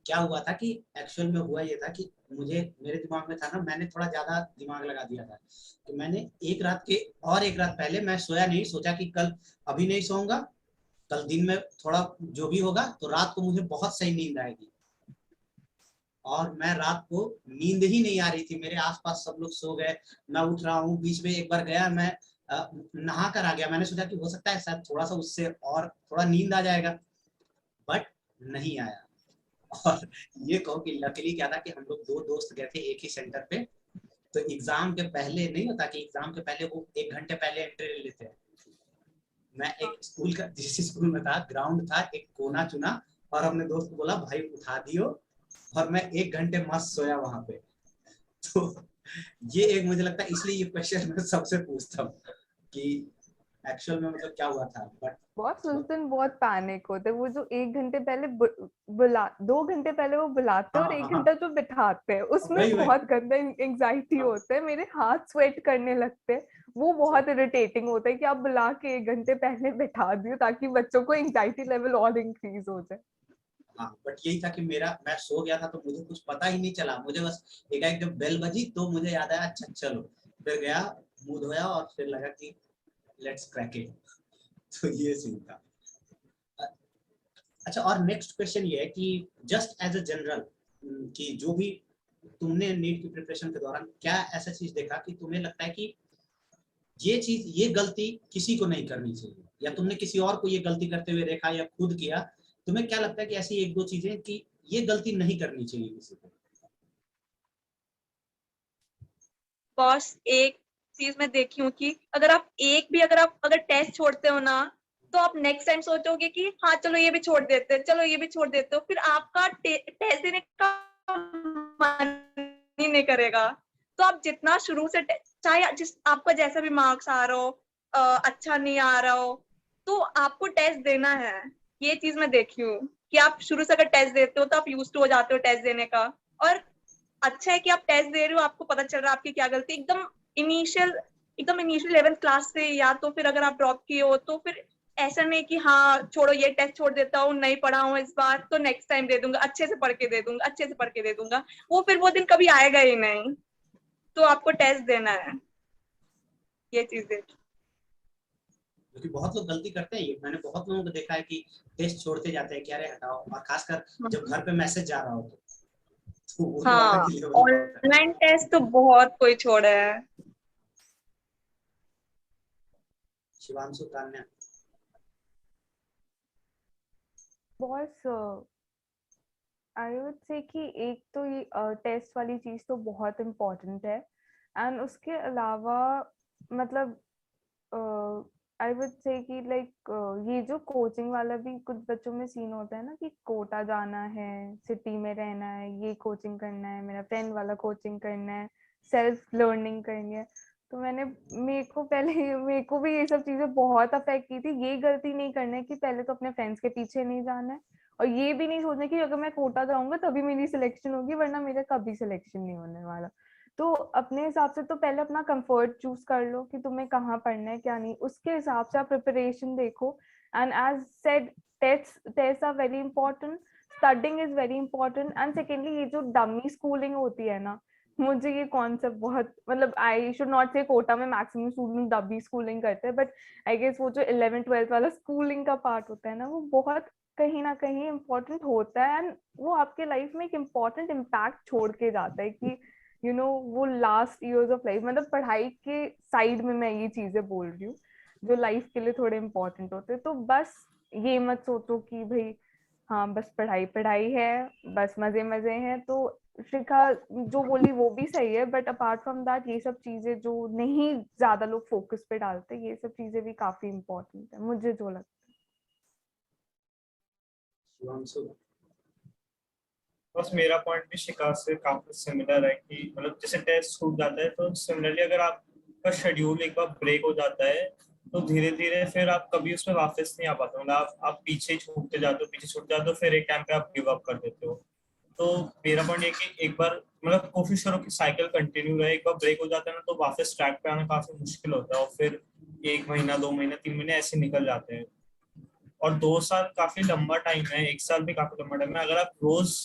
क्या हुआ था कि एक्चुअल में हुआ ये था कि मुझे मेरे दिमाग में था ना, मैंने थोड़ा ज्यादा दिमाग लगा दिया था। तो मैंने एक रात के और एक रात पहले मैं सोया नहीं, सोचा कि कल अभी नहीं सोऊंगा, कल दिन में थोड़ा जो भी होगा तो रात को मुझे बहुत सही नींद आएगी। और मैं रात को नींद ही नहीं आ रही थी, मेरे आसपास सब लोग सो गए, मैं उठ रहा हूँ। बीच में एक बार गया मैं नहा कर आ गया, मैंने सोचा कि हो सकता है शायद थोड़ा सा उससे और थोड़ा नींद आ जाएगा, बट नहीं आया। और ये कहो कि लकीली क्या था कि हम लोग दो दोस्त गए थे एक ही सेंटर पे। तो एग्जाम के पहले नहीं होता कि एग्जाम के पहले वो 1 घंटे पहले एंट्री ले लेते हैं, मैं एक स्कूल का, जिस स्कूल में था, ग्राउंड था, एक कोना चुना और अपने दोस्त को बोला भाई उठा दियो, और मैं 1 घंटे मस्त सोया वहां पे। तो ये एक मुझे लगता है इसलिए ये क्वेश्चन मैं सबसे पूछता हूँ कि एक्चुअल में मतलब क्या हुआ था। बट बहुत उस दिन बहुत पैनिक होते, वो जो 1 घंटे पहले बुला 2 घंटे पहले वो बुलाते हैं और 1 घंटा जो बिठाते हैं उसमें वही बहुत गंदा एंजाइटी होता है, मेरे हाथ स्वेट करने लगते हैं, वो बहुत इरिटेटिंग होता है कि आप बुला के 1 घंटे पहले बिठा दियो ताकि बच्चों को एंजाइटी लेवल और इंक्रीज हो जाए। हाँ, बट यही था कि मैं सो गया था तो मुझे कुछ पता ही नहीं चला, मुझे बस एक जब बेल बजी तो मुझे याद आया अच्छा चलो, फिर गया, मुंह धोया और फिर लगा कि लेट्स क्रैक इट। तो ये सीन था। अच्छा, और नेक्स्ट क्वेश्चन ये है कि जस्ट एज अ जनरल, कि जो भी तुमने नीट की प्रिपरेशन के दौरान क्या ऐसा चीज देखा कि तुम्हें लगता है कि ये चीज, ये गलती किसी को नहीं करनी चाहिए, या तुमने किसी और को ये गलती करते हुए देखा या खुद किया, तुम्हें क्या लगता है कि ऐसी 1-2 चीजें कि ये गलती नहीं करनी चाहिए किसी को? बॉस एक चीज मैं देखी हूँ कि अगर आप अगर टेस्ट छोड़ते हो ना, तो आप नेक्स्ट टाइम सोचोगे कि हाँ चलो ये भी छोड़ देते हैं, चलो ये भी छोड़ देते हो, फिर आपका टेस्ट देने का मन ही नहीं करेगा। तो आप जितना शुरू से चाहे जिस आपका जैसा भी मार्क्स आ रहा हो, अच्छा नहीं आ रहा हो, तो आपको टेस्ट देना है। ये चीज मैं देखी हूँ कि आप शुरू से अगर टेस्ट देते हो तो आप यूज्ड हो जाते हो टेस्ट देने का। और अच्छा है कि आप टेस्ट दे रहे हो, आपको पता चल रहा है आपकी क्या गलती, एकदम इनिशियल 11th क्लास से, या तो फिर अगर आप ड्रॉप किए हो तो फिर ऐसा नहीं कि हाँ छोड़ो ये टेस्ट छोड़ देता हूँ, नहीं पढ़ा हूँ इस बार तो नेक्स्ट टाइम दे दूंगा, अच्छे से पढ़ के दे दूंगा, अच्छे से पढ़ के दे दूंगा, वो फिर वो दिन कभी आएगा ही नहीं। तो आपको टेस्ट देना है, ये चीज देखिए। क्योंकि बहुत लोग गलती करते हैं, ये मैंने बहुत लोगों को देखा है कि टेस्ट छोड़ते जाते हैं कि अरे हटाओ, और खासकर जब घर पे मैसेज जा रहा हो तो वो तो हाँ, अलग ही लेवल का होता है। ऑनलाइन टेस्ट तो बहुत कोई छोड़ा है। शिवांशु, तान्या? बहुत आई वुड से कि एक तो ये टेस्ट वाली चीज तो बहुत इम्पोर्टेंट है, एंड उसके अलावा मतलब आई वुड से कि लाइक ये जो कोचिंग वाला भी कुछ बच्चों में सीन होता है ना कि कोटा जाना है, सिटी में रहना है, ये कोचिंग करना है, मेरा फ्रेंड वाला कोचिंग करना है, सेल्फ लर्निंग करनी है। तो मेरे को भी ये सब चीजें बहुत अफेक्ट की थी। ये गलती नहीं करना है कि पहले तो अपने फ्रेंड्स के पीछे नहीं जाना है, और ये भी नहीं सोचना कि अगर मैं कोटा जाऊंगा तभी मेरी सिलेक्शन होगी वरना मेरा कभी सिलेक्शन नहीं होने वाला। तो अपने हिसाब से तो पहले अपना कंफर्ट चूज कर लो कि तुम्हें कहाँ पढ़ना है क्या नहीं, उसके हिसाब से आप प्रिपरेशन देखो। And as said, test are very important, studying is very important, and secondly ये जो डमी स्कूलिंग होती है ना, मुझे ये कॉन्सेप्ट बहुत मतलब आई शुड नॉट से कोटा में मैक्सिमम स्टूडेंट डमी स्कूलिंग करते हैं, बट आई गेस वो जो 11th-12th वाला स्कूलिंग का पार्ट होता है ना, वो बहुत कहीं ना कहीं इम्पोर्टेंट होता है, एंड वो आपके लाइफ में एक इम्पोर्टेंट इम्पैक्ट छोड़ के जाता है कि वो लास्ट इयर्स ऑफ लाइफ, मतलब पढ़ाई के साइड में मैं ये चीजें बोल रही हूँ जो लाइफ के लिए थोड़े इम्पोर्टेंट होते हैं। तो बस ये मत सोचो कि भाई हाँ बस पढ़ाई पढ़ाई है, बस मजे मजे हैं। तो शिखा जो बोली वो भी सही है, बट अपार्ट फ्रॉम दैट ये सब चीजें जो नहीं ज्यादा लोग फोकस पे डालते, ये सब चीजें भी काफी इम्पोर्टेंट है मुझे जो लगता है। शिवांशु? बस मेरा पॉइंट भी शिकार से काफी सिमिलर है कि मतलब जैसे टेस्ट छूट जाता है तो सिमिलरली अगर आपका शेड्यूल एक बार ब्रेक हो जाता है तो धीरे धीरे फिर आप कभी उसमें वापस नहीं आ पाते, मतलब आप पीछे छूटते जाते हो, पीछे छूट जाते हो, फिर एक टाइम पे आप गिव अप कर देते हो। तो मेरा पॉइंट ये कि एक बार मतलब कोशिश करो कि साइकिल कंटिन्यू रहे, एक बार ब्रेक हो जाता है ना तो वापस ट्रैक पे आना काफी मुश्किल होता है, और फिर 1 महीना 2 महीना 3 महीने ऐसे निकल जाते हैं। और 2 साल काफी लंबा टाइम है, 1 साल भी काफी लंबा टाइम है। अगर आप रोज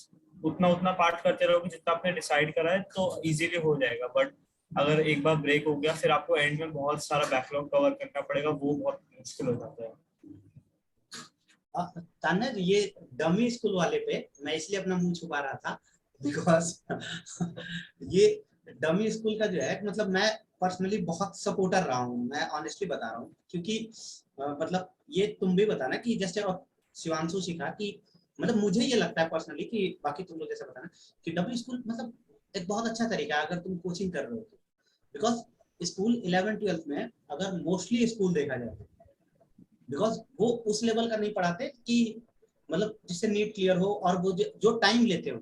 उतना उतना पार्ट करते रहोगे जितना आपने डिसाइड करा है तो इजीली हो जाएगा, बट अगर एक बार ब्रेक हो गया फिर आपको एंड में बहुत सारा बैकलॉग कवर करना पड़ेगा, वो बहुत मुश्किल हो जाता है। तान्या, ये डमी स्कूल वाले पे मैं इसलिए अपना मुंह छुपा रहा था बिकॉज ये डमी स्कूल का जो है, मतलब मैं पर्सनली बहुत सपोर्टर रहा हूँ, मैं ऑनेस्टली बता रहा हूँ, क्योंकि मतलब ये तुम भी बताना कि जैसे शिवांशु सीखा कि मतलब मुझे ये लगता है पर्सनली कि बाकी तुम लोग जैसे बताना कि डमी स्कूल मतलब एक बहुत अच्छा तरीका है अगर तुम कोचिंग कर रहे हो तो। बिकॉज स्कूल 11th-12th में अगर मोस्टली स्कूल देखा जाए बिकॉज वो उस लेवल का नहीं पढ़ाते कि मतलब जिससे नीट क्लियर हो, और वो जो टाइम लेते हो,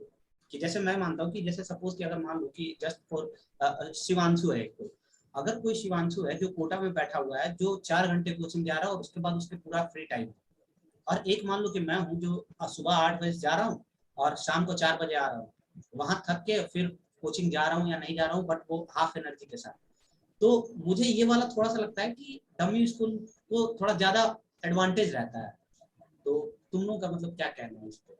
कि जैसे मैं मानता हूँ कि जैसे सपोज कि अगर मान लो कि जस्ट फॉर शिवांशु है कोई, अगर कोई शिवांशु है जो कोटा में बैठा हुआ है, जो 4 घंटे कोचिंग जा रहा है और उसके बाद उसके पूरा फ्री टाइम, और एक मान लो कि मैं हूँ जो सुबह 8 बजे जा रहा हूँ और शाम को 4 बजे आ रहा हूँ, वहां थक के फिर कोचिंग जा रहा हूँ या नहीं जा रहा हूँ, बट वो हाफ एनर्जी के साथ। तो मुझे ये वाला थोड़ा सा लगता है कि डमी स्कूल को थोड़ा ज्यादा एडवांटेज रहता है। तो तुम लोगों का मतलब क्या कहना है इस पे?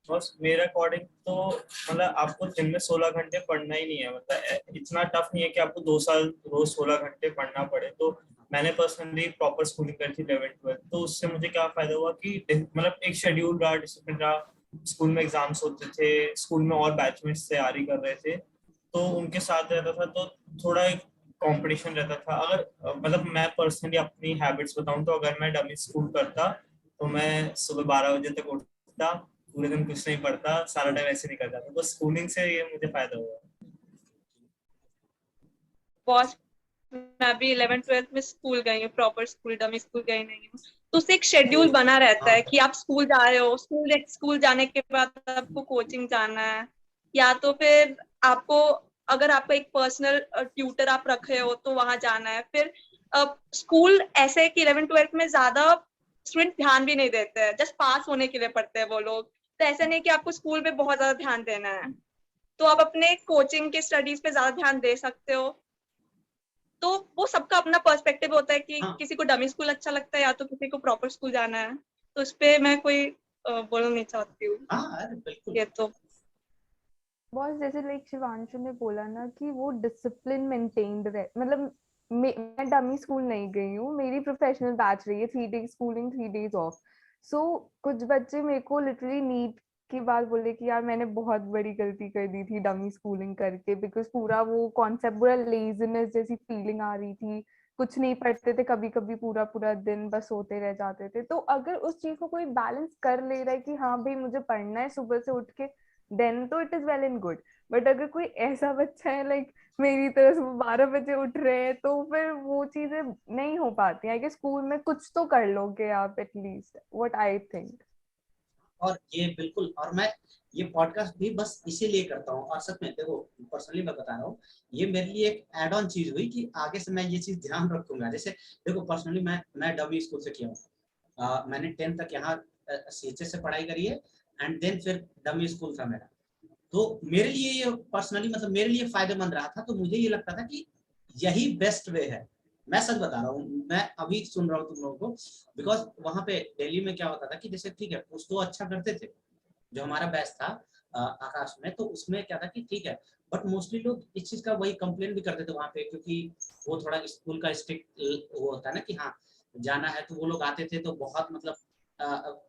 बस मेरे अकॉर्डिंग तो मतलब आपको दिन में 16 घंटे पढ़ना ही नहीं है, मतलब इतना टफ नहीं है कि आपको 2 साल रोज 16 घंटे पढ़ना पड़े। तो मैंने पर्सनली प्रॉपर स्कूलिंग करी थी 11th-12th, तो उससे मुझे क्या फायदा हुआ कि मतलब एक शेड्यूल रहा, डिसिप्लिन रहा। स्कूल में एग्जाम्स होते थे, स्कूल में और बैचमेट्स तैयारी कर रहे थे, तो उनके साथ रहता था, तो थोड़ा एक कंपटीशन रहता था। अगर मतलब मैं पर्सनली अपनी हैबिट्स बताऊं, तो अगर मैं डमी स्कूल करता तो मैं सुबह 12 बजे तक उठता, पूरे दिन कुछ नहीं पढ़ता, सारा टाइम ऐसे निकल जाता। तो स्कूलिंग से ये मुझे फायदा हुआ। बॉस मैं भी 11th-12th में स्कूल गई हूँ, प्रॉपर स्कूल, डमी स्कूल गई नहीं हूँ। तो उससे एक शेड्यूल बना रहता है हाँ, कि आप स्कूल जा रहे हो, स्कूल जाने के बाद आपको कोचिंग जाना है, या तो फिर आपको, अगर आपको एक पर्सनल ट्यूटर आप रखे हो तो वहां जाना है। फिर स्कूल ऐसे है कि 11th-12th में ज्यादा स्टूडेंट ध्यान भी नहीं देते हैं, जस्ट पास होने के लिए पढ़ते हैं वो लोग। तो ऐसा नहीं कि आपको स्कूल पे बहुत ज्यादा ध्यान देना है, तो आप अपने कोचिंग के स्टडीज पे ज्यादा ध्यान दे सकते हो। तो वो सबका अपना पर्सपेक्टिव होता है कि हाँ, किसी को डमी स्कूल अच्छा लगता है या तो किसी को प्रॉपर स्कूल जाना है। तो इस पे मैं कोई बोलना नहीं चाहती हूँ। हाँ, अरे बिल्कुल। ये तो बॉस जैसे लाइक शिवांशु ने बोला ना कि वो डिसिप्लिन मेंटेन्ड रहे, मतलब मैं डमी स्कूल नहीं गई हूँ, मेरी प्रोफेशनल बैच रही है, 3 डेज स्कूलिंग 3 डेज ऑफ। सो कुछ बच्चे मेरे को लिटरली नीट की बात बोले कि यार मैंने बहुत बड़ी गलती कर दी थी डमी स्कूलिंग करके, बिकॉज पूरा वो कॉन्सेप्ट, पूरा लेजीनेस जैसी फीलिंग आ रही थी, कुछ नहीं पढ़ते थे, कभी कभी पूरा पूरा दिन बस सोते रह जाते थे। तो अगर उस चीज को कोई बैलेंस कर ले रहा है कि हाँ भाई मुझे पढ़ना है सुबह से उठ के, देन तो it is well and good. But अगर कोई ऐसा बच्चा है लाइक मेरी तरह से 12 बजे उठ रहे हैं, तो फिर वो चीजें नहीं हो पाती है कि स्कूल में कुछ तो कर लोगे आप एटलीस्ट, व्हाट आई थिंक। और ये बिल्कुल, और मैं ये पॉडकास्ट भी बस इसीलिए करता हूँ। और सच में देखो, पर्सनली मैं बता रहा हूँ, ये मेरे लिए एक एड ऑन चीज हुई कि आगे से मैं ये चीज ध्यान रखूंगा। जैसे देखो, पर्सनली मैं डमी स्कूल से किया हूँ। मैंने 10th तक यहाँ CHS से पढ़ाई करी है, एंड देन फिर डमी स्कूल था मेरा। तो मेरे लिए ये पर्सनली, मतलब मेरे लिए फायदेमंद रहा था। तो मुझे ये लगता था कि यही बेस्ट वे है। मैं सच बता रहा हूँ, मैं अभी सुन रहा हूँ तुम लोगों को, बिकॉज वहां पे दिल्ली में क्या होता था कि जैसे ठीक है, कुछ तो अच्छा करते थे, जो हमारा बैच था आकाश में, तो उसमें क्या था कि ठीक है, बट मोस्टली लोग इस चीज का वही कंप्लेन भी करते थे वहां पे, क्योंकि वो थोड़ा स्कूल का स्ट्रिक्ट वो होता है ना कि हाँ जाना है। तो वो लोग आते थे तो बहुत मतलब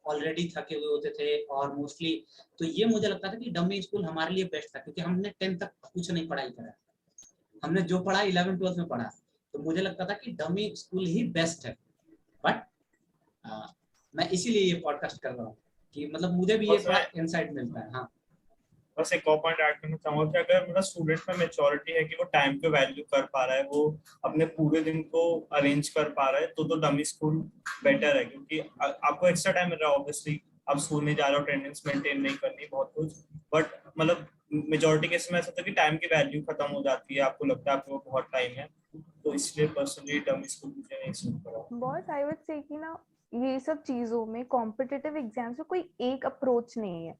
ऑलरेडी थके हुए होते थे, और मोस्टली तो ये मुझे लगता था कि डमी स्कूल हमारे लिए बेस्ट था, क्योंकि हमने 10th तक कुछ नहीं पढ़ाई करा, हमने जो पढ़ा 11th-12th में पढ़ा। तो मुझे लगता था कि डमी स्कूल ही बेस्ट है। बट मैं इसीलिए ये पॉडकास्ट कर रहा हूँ कि मतलब मुझे भी ये बस थोड़ा मैं इंसाइट मिलता है। हाँ, बस एक और पॉइंट ऐड करना चाहूंगा कि अगर मतलब स्टूडेंट में मेच्योरिटी है कि वो टाइम पे वैल्यू कर पा रहा है, वो अपने पूरे दिन को अरेंज कर पा रहा है, तो डमी स्कूल बेटर है। क्योंकि आपको एक्स्ट्रा टाइम मिल रहा है, ऑब्वियसली आप स्कूल नहीं जा रहे हो, अटेंडेंस मेंटेन नहीं करनी, बहुत कुछ। बट मतलब मेजोरिटी केस में ऐसा होता है कि टाइम की वैल्यू खत्म हो जाती है, आपको लगता है आपके पास बहुत टाइम है। तो इसलिए पर्सनली डमी स्कूल मुझे नहीं सूट करा। बॉस आई वुड से कि ना ये सब चीजों में कॉम्पिटिटिव एग्जाम्स में कोई एक अप्रोच नहीं है,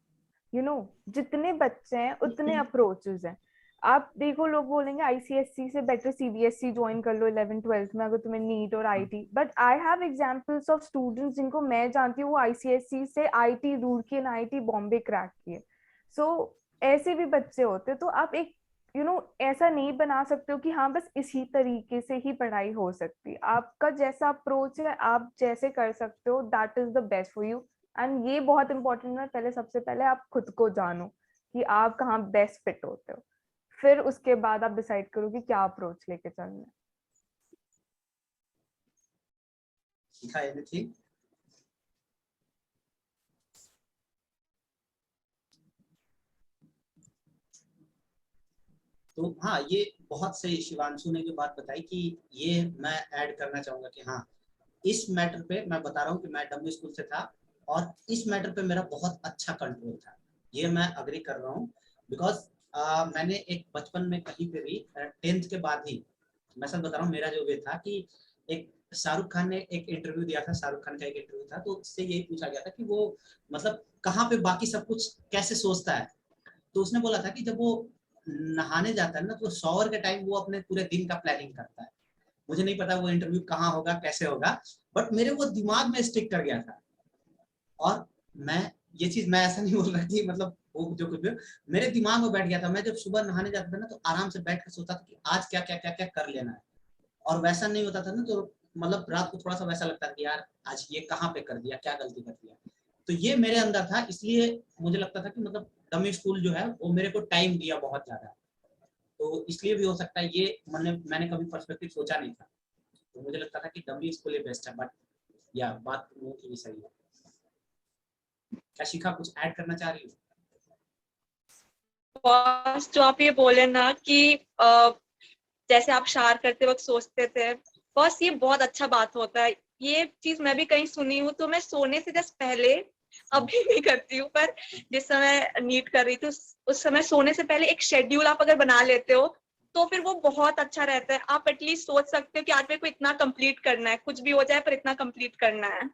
यू नो, जितने बच्चे हैं उतने अप्रोचेस हैं। आप देखो लोग बोलेंगे आईसीएससी से बेटर सीबीएसई ज्वाइन कर लो 11th-12th में अगर तुम्हें नीट और IT, but I have examples of students जिनको मैं जानती हूँ वो आईसीएससी से IT Roorkee and IT Bombay crack किए। सो ऐसे भी बच्चे होते, तो आप एक ऐसा नहीं बना सकते हो कि हाँ बस इसी तरीके से ही पढ़ाई हो सकती है। आपका जैसा अप्रोच है आप जैसे कर सकते हो, that is the best for you. And ये बहुत इंपॉर्टेंट है, पहले सबसे पहले आप खुद को जानो कि आप कहाँ बेस्ट फिट होते हो, फिर उसके बाद आप डिसाइड करो कि क्या अप्रोच लेके चलना है। सीखा एनीथिंग? तो हाँ, ये बहुत सही शिवांशु ने जो बात बताई कि ये मैं ऐड करना चाहूंगा कि हाँ, इस मैटर पे मैं बता रहा हूँ कि मैं डमी स्कूल से था और इस मैटर पे मेरा बहुत अच्छा कंट्रोल था, ये मैं अग्री कर रहा हूँ। बिकॉज मैंने एक बचपन में कहीं पे भी 10th के बाद ही, मैं सच बता रहा हूँ, मेरा जो वे था कि एक शाहरुख खान ने एक इंटरव्यू दिया था, शाहरुख खान का एक इंटरव्यू था, तो उससे यही पूछा गया था कि वो मतलब कहाँ पे बाकी सब कुछ कैसे सोचता है। तो उसने बोला था कि जब वो नहाने जाता है ना, तो शॉवर के टाइम वो अपने पूरे दिन का प्लानिंग करता है। मुझे नहीं पता वो इंटरव्यू कहाँ होगा, कैसे होगा, बट मेरे वो दिमाग में स्टिक कर गया था। और मैं ये चीज, मैं ऐसा नहीं बोल रहा कि मतलब वो जो कुछ भी मेरे दिमाग में बैठ गया था। मैं जब सुबह नहाने जाता था ना, तो आराम से बैठ कर सोचता था कि आज क्या क्या क्या क्या कर लेना है। और वैसा नहीं होता था ना, तो मतलब रात को थोड़ा सा वैसा लगता था कि यार आज ये कहाँ पे कर दिया, क्या गलती कर दिया। तो ये मेरे अंदर था, इसलिए मुझे लगता था कि मतलब डमी स्कूल जो है वो मेरे को टाइम दिया बहुत ज्यादा। तो इसलिए भी हो सकता है, ये मैंने कभी पर्सपेक्टिव सोचा नहीं था। तो मुझे लगता था कि डमी स्कूल ही बेस्ट है, बट या बात वो की भी सही है। क्या शिखा कुछ ऐड करना चाह रही हो? बॉस जो आप ये बोले ना कि जैसे आप शार करते वक्त सोचते थे, बस ये बहुत अच्छा बात होता है। ये चीज मैं भी कहीं सुनी हूँ, तो मैं सोने से जस्ट पहले, अभी नहीं करती हूँ, पर जिस समय नीट कर रही थी उस समय सोने से पहले एक शेड्यूल आप अगर बना लेते हो तो फिर वो बहुत अच्छा रहता है। आप एटलीस्ट सोच सकते हो कि आज मेरे को इतना कंप्लीट करना है, कुछ भी हो जाए पर इतना कंप्लीट करना है।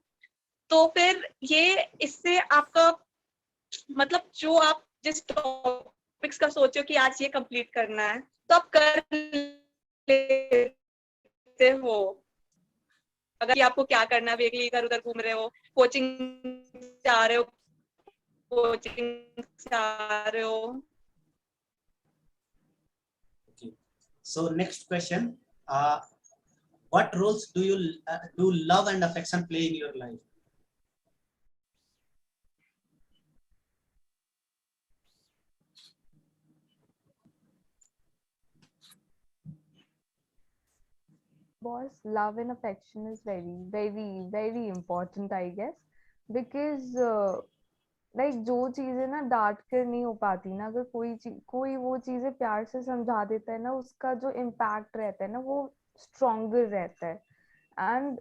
तो फिर ये इससे आपका मतलब जो आप जिस टॉपिक्स का सोचो कि आज ये कंप्लीट करना है, तो आप कर लेते हो। अगर आपको क्या करना है, वीकली इधर उधर घूम रहे हो, कोचिंग जा रहे हो, कोचिंग से आ रहे हो। Okay. So next question, what roles do love and affection play in your life? Boss, love and affection is very, very, very important, I guess, because like जो चीजें ना डांट कर नहीं हो पाती ना, अगर कोई वो चीजें प्यार से समझा देता है ना, उसका जो इम्पैक्ट रहता है ना वो स्ट्रॉन्गर रहता है। एंड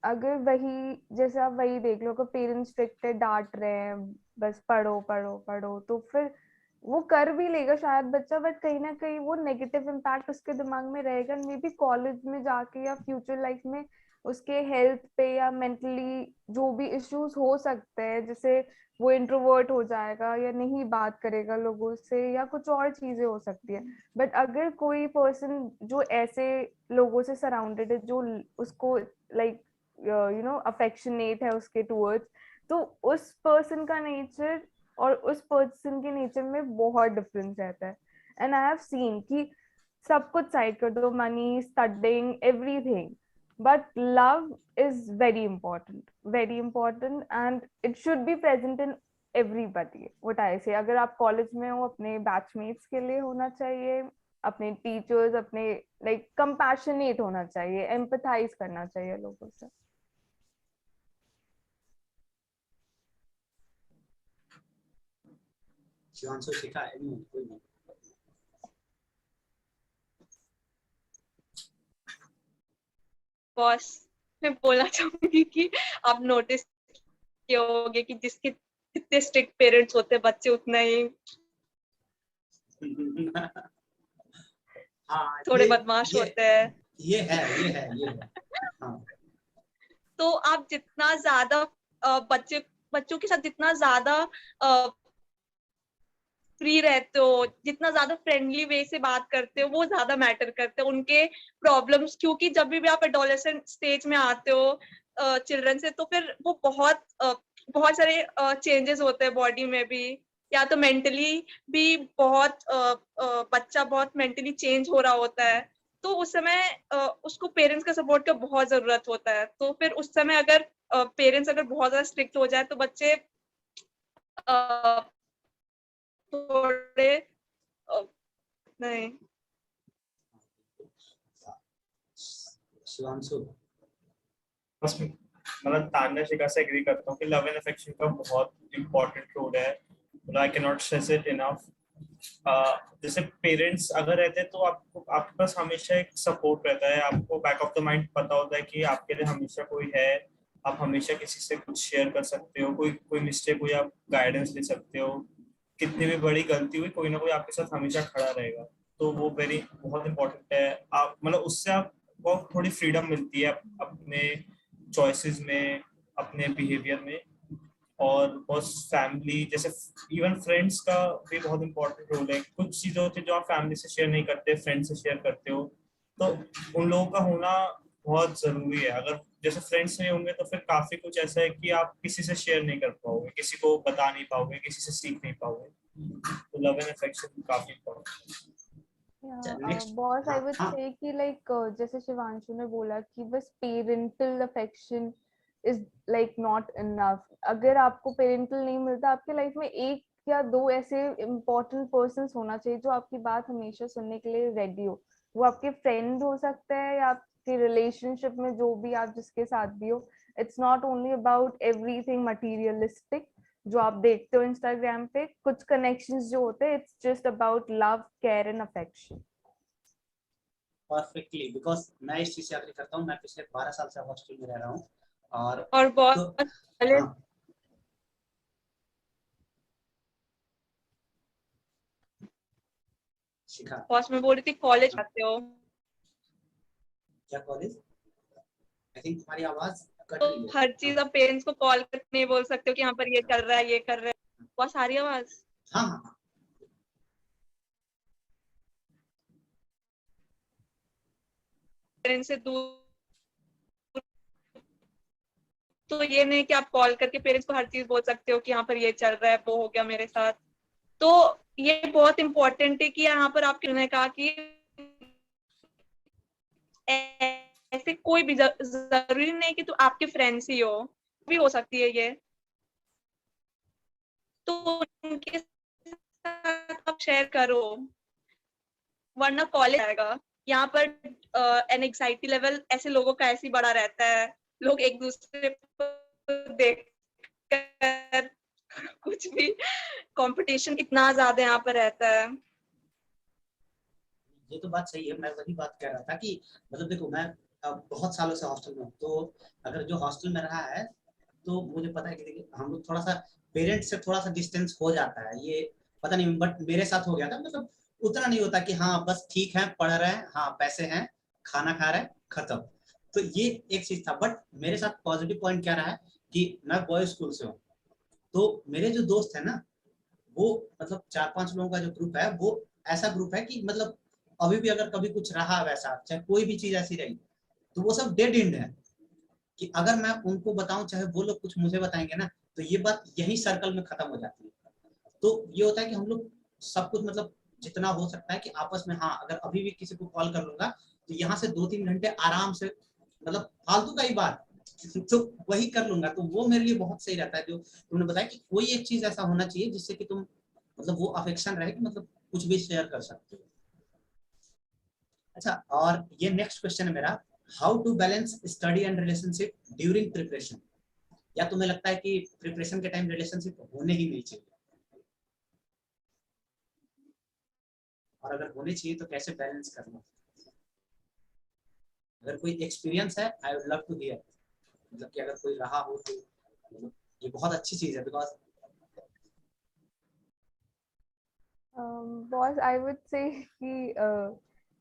अगर वही जैसे आप वही देख लो, अगर पेरेंट्स स्ट्रिक्ट है, डांट रहे हैं, बस पढ़ो पढ़ो पढ़ो, तो फिर वो कर भी लेगा शायद बच्चा, बट कहीं ना कहीं वो नेगेटिव इम्पैक्ट उसके दिमाग में रहेगा। मे बी कॉलेज में जाके या फ्यूचर लाइफ में उसके हेल्थ पे या मेंटली जो भी इश्यूज हो सकते हैं, जैसे वो इंट्रोवर्ट हो जाएगा या नहीं बात करेगा लोगों से, या कुछ और चीजें हो सकती है। बट अगर कोई पर्सन जो ऐसे लोगों से सराउंडेड है, जो उसको लाइक अफेक्शनेट है उसके टूवर्ड्स, तो उस पर्सन का नेचर और उस पर्सन के नेचर में बहुत डिफरेंस रहता है। एंड आई हैव सीन कि सब कुछ साइड कर दो, money, studying, everything, but love is very important and it should be present in everybody, what I say। अगर आप कॉलेज में हो, अपने बैचमेट्स के लिए होना चाहिए, अपने टीचर्स, अपने लाइक कंपैशनेट होना चाहिए, एम्पथाइज करना चाहिए लोगों से। शिवांशु, शिखा, कोई नहीं। बॉस मैं बोलना चाहूंगी कि आप नोटिस किए होंगे कि जिसके जितने स्ट्रिक्ट पेरेंट्स होते हैं, बच्चे उतना ही हाँ, थोड़े बदमाश होते हैं। ये है। हाँ, तो आप जितना ज्यादा बच्चों के साथ जितना ज्यादा फ्री रहते हो, जितना ज्यादा फ्रेंडली वे से बात करते हो, वो ज्यादा मैटर करते हैं उनके प्रॉब्लम्स। क्योंकि जब भी आप एडोलेसेंट स्टेज में आते हो चिल्ड्रन से, तो फिर वो बहुत सारे चेंजेस होते हैं बॉडी में भी, या तो मेंटली भी बहुत बच्चा बहुत मेंटली चेंज हो रहा होता है। तो उस समय उसको पेरेंट्स का सपोर्ट का बहुत जरूरत होता है। तो फिर उस समय अगर पेरेंट्स अगर बहुत ज्यादा स्ट्रिक्ट हो जाए, तो बच्चे थोड़े नहीं। शिवांशु। बस मतलब तान्या शिखा से एग्री करता हूँ कि लव एंड अफेक्शन का बहुत इंपॉर्टेंट रोल है। आई can not stress it enough जैसे पेरेंट्स अगर रहते हैं तो आपको आपके पास हमेशा एक सपोर्ट रहता है, आपको बैक ऑफ द माइंड पता होता है कि आपके लिए हमेशा कोई है, आप हमेशा किसी से कुछ शेयर कर सकते हो, कोई कोई मिस्टेक हुई आप गाइडेंस ले सकते हो, कितनी भी बड़ी गलती हुई कोई ना कोई आपके साथ हमेशा खड़ा रहेगा। तो वो बहुत इंपॉर्टेंट है। आप मतलब उससे आपको थोड़ी फ्रीडम मिलती है अपने चॉइसेस में, अपने बिहेवियर में। और बस फैमिली जैसे इवन फ्रेंड्स का भी बहुत इंपॉर्टेंट रोल है। कुछ चीजें होती है जो आप फैमिली से शेयर नहीं करते, फ्रेंड से शेयर करते हो, तो उन लोगों का होना बहुत जरूरी है। अगर जैसे फ्रेंड्स नहीं होंगे तो फिर काफी कुछ ऐसा है कि आप किसी से शेयर नहीं कर पाओगे, किसी को बता नहीं पाओगे, किसी से सीख नहीं पाओगे। तो लव एंड अफेक्शन काफी important Yeah, next. boss, I हाँ would हाँ say कि like जैसे शिवांशु ने बोला कि बस parental affection is like not enough. अगर आपको parental नहीं मिलता, आपके लाइफ में एक या दो ऐसे important persons होना चाहिए जो आपकी बात हमेशा सुनने के लिए रेडी हो। वो आपके फ्रेंड हो सकते हैं या आपके रिलेशनशिप में जो भी आप जिसके साथ भी हो। It's not only about everything materialistic जो आप देखते हो इंस्टाग्राम पे। कुछ कनेक्शंस जो होते हैं it's just about love, care and affection. Perfectly, because मैं इस चीज से एग्री करता हूँ। मैं पिछले 12 साल से हॉस्टल में रह रहा हूँ और और बहुत तो पहले हाँ शिखा, बॉस में बोल रही थी कॉलेज आते हो क्या कॉलेज? आई थिंक तुम्हारी आवाज कट तो रही है। हर चीज आप पेरेंट्स को कॉल करके नहीं बोल सकते हो कि यहाँ पर ये चल रहा है, ये कर रहे हैं। बहुत सारी आवाज हाँ हाँ हाँ। पेरेंट्स से दूर, तो ये नहीं कि आप कॉल करके पेरेंट्स को हर चीज बोल सकते हो कि यहाँ पर ये चल रहा है, वो हो गया मेरे साथ। तो ये बहुत इंपॉर्टेंट है कि यहाँ पर आपने कहा कि ऐसे कोई भी जरूरी नहीं कि तो आपके फ्रेंड्स ही हो, भी हो सकती है ये, तो उनके साथ आप शेयर करो, वरना कॉलेज आएगा। यहाँ पर एंग्जाइटी लेवल ऐसे लोगों का ऐसे ही बढ़ा रहता है। लोग एक दूसरे को देख कर कुछ भी कंपटीशन कितना ज्यादा यहाँ पर रहता है। ये तो बात सही है। मैं वही बात कह रहा था कि मतलब देखो, मैं बहुत सालों से हॉस्टल में हूँ, तो अगर जो हॉस्टल में रहा है तो मुझे पता है कि देखिए हम लोग थोड़ा सा पेरेंट्स से थोड़ा सा डिस्टेंस हो जाता है। ये पता नहीं, बट मेरे साथ हो गया था। मतलब उतना नहीं होता कि हाँ बस ठीक है, पढ़ रहे हैं, हाँ पैसे हैं, खाना खा रहे हैं, खत्म। तो ये एक चीज था। बट मेरे साथ पॉजिटिव पॉइंट क्या रहा है कि मैं बॉयज स्कूल से हूँ, तो मेरे जो दोस्त है ना, वो मतलब 4-5 लोगों का जो ग्रुप है, वो ऐसा ग्रुप है कि मतलब अभी भी अगर कभी कुछ रहा वैसा, चाहे कोई भी चीज ऐसी रही, तो वो सब डेड एंड है। कि अगर मैं उनको बताऊं, चाहे वो लोग कुछ मुझे बताएंगे ना, तो ये बात यही सर्कल में खत्म हो जाती है। तो ये होता है कि हम लोग सब कुछ मतलब जितना हो सकता है कि आपस में, हाँ अगर अभी भी किसी को कॉल कर लूंगा तो यहाँ से 2-3 घंटे आराम से, मतलब फालतू का ही बात तो वही कर लूंगा। तो वो मेरे लिए बहुत सही रहता है जो तुमने बताया कि कोई एक चीज ऐसा होना चाहिए जिससे कि तुम मतलब वो अफेक्शन रहे कि मतलब कुछ भी शेयर कर सकते हो। अच्छा, और ये नेक्स्ट क्वेश्चन है मेरा, how to balance study and relationship during preparation? या तुम्हें लगता है कि प्रिपरेशन के टाइम रिलेशनशिप होने ही नहीं चाहिए, और अगर होने चाहिए तो कैसे बैलेंस करना? अगर कोई एक्सपीरियंस है, I would love to hear. मतलब कि अगर कोई रहा हो तो मतलब ये बहुत अच्छी चीज है। Because boss, I would say कि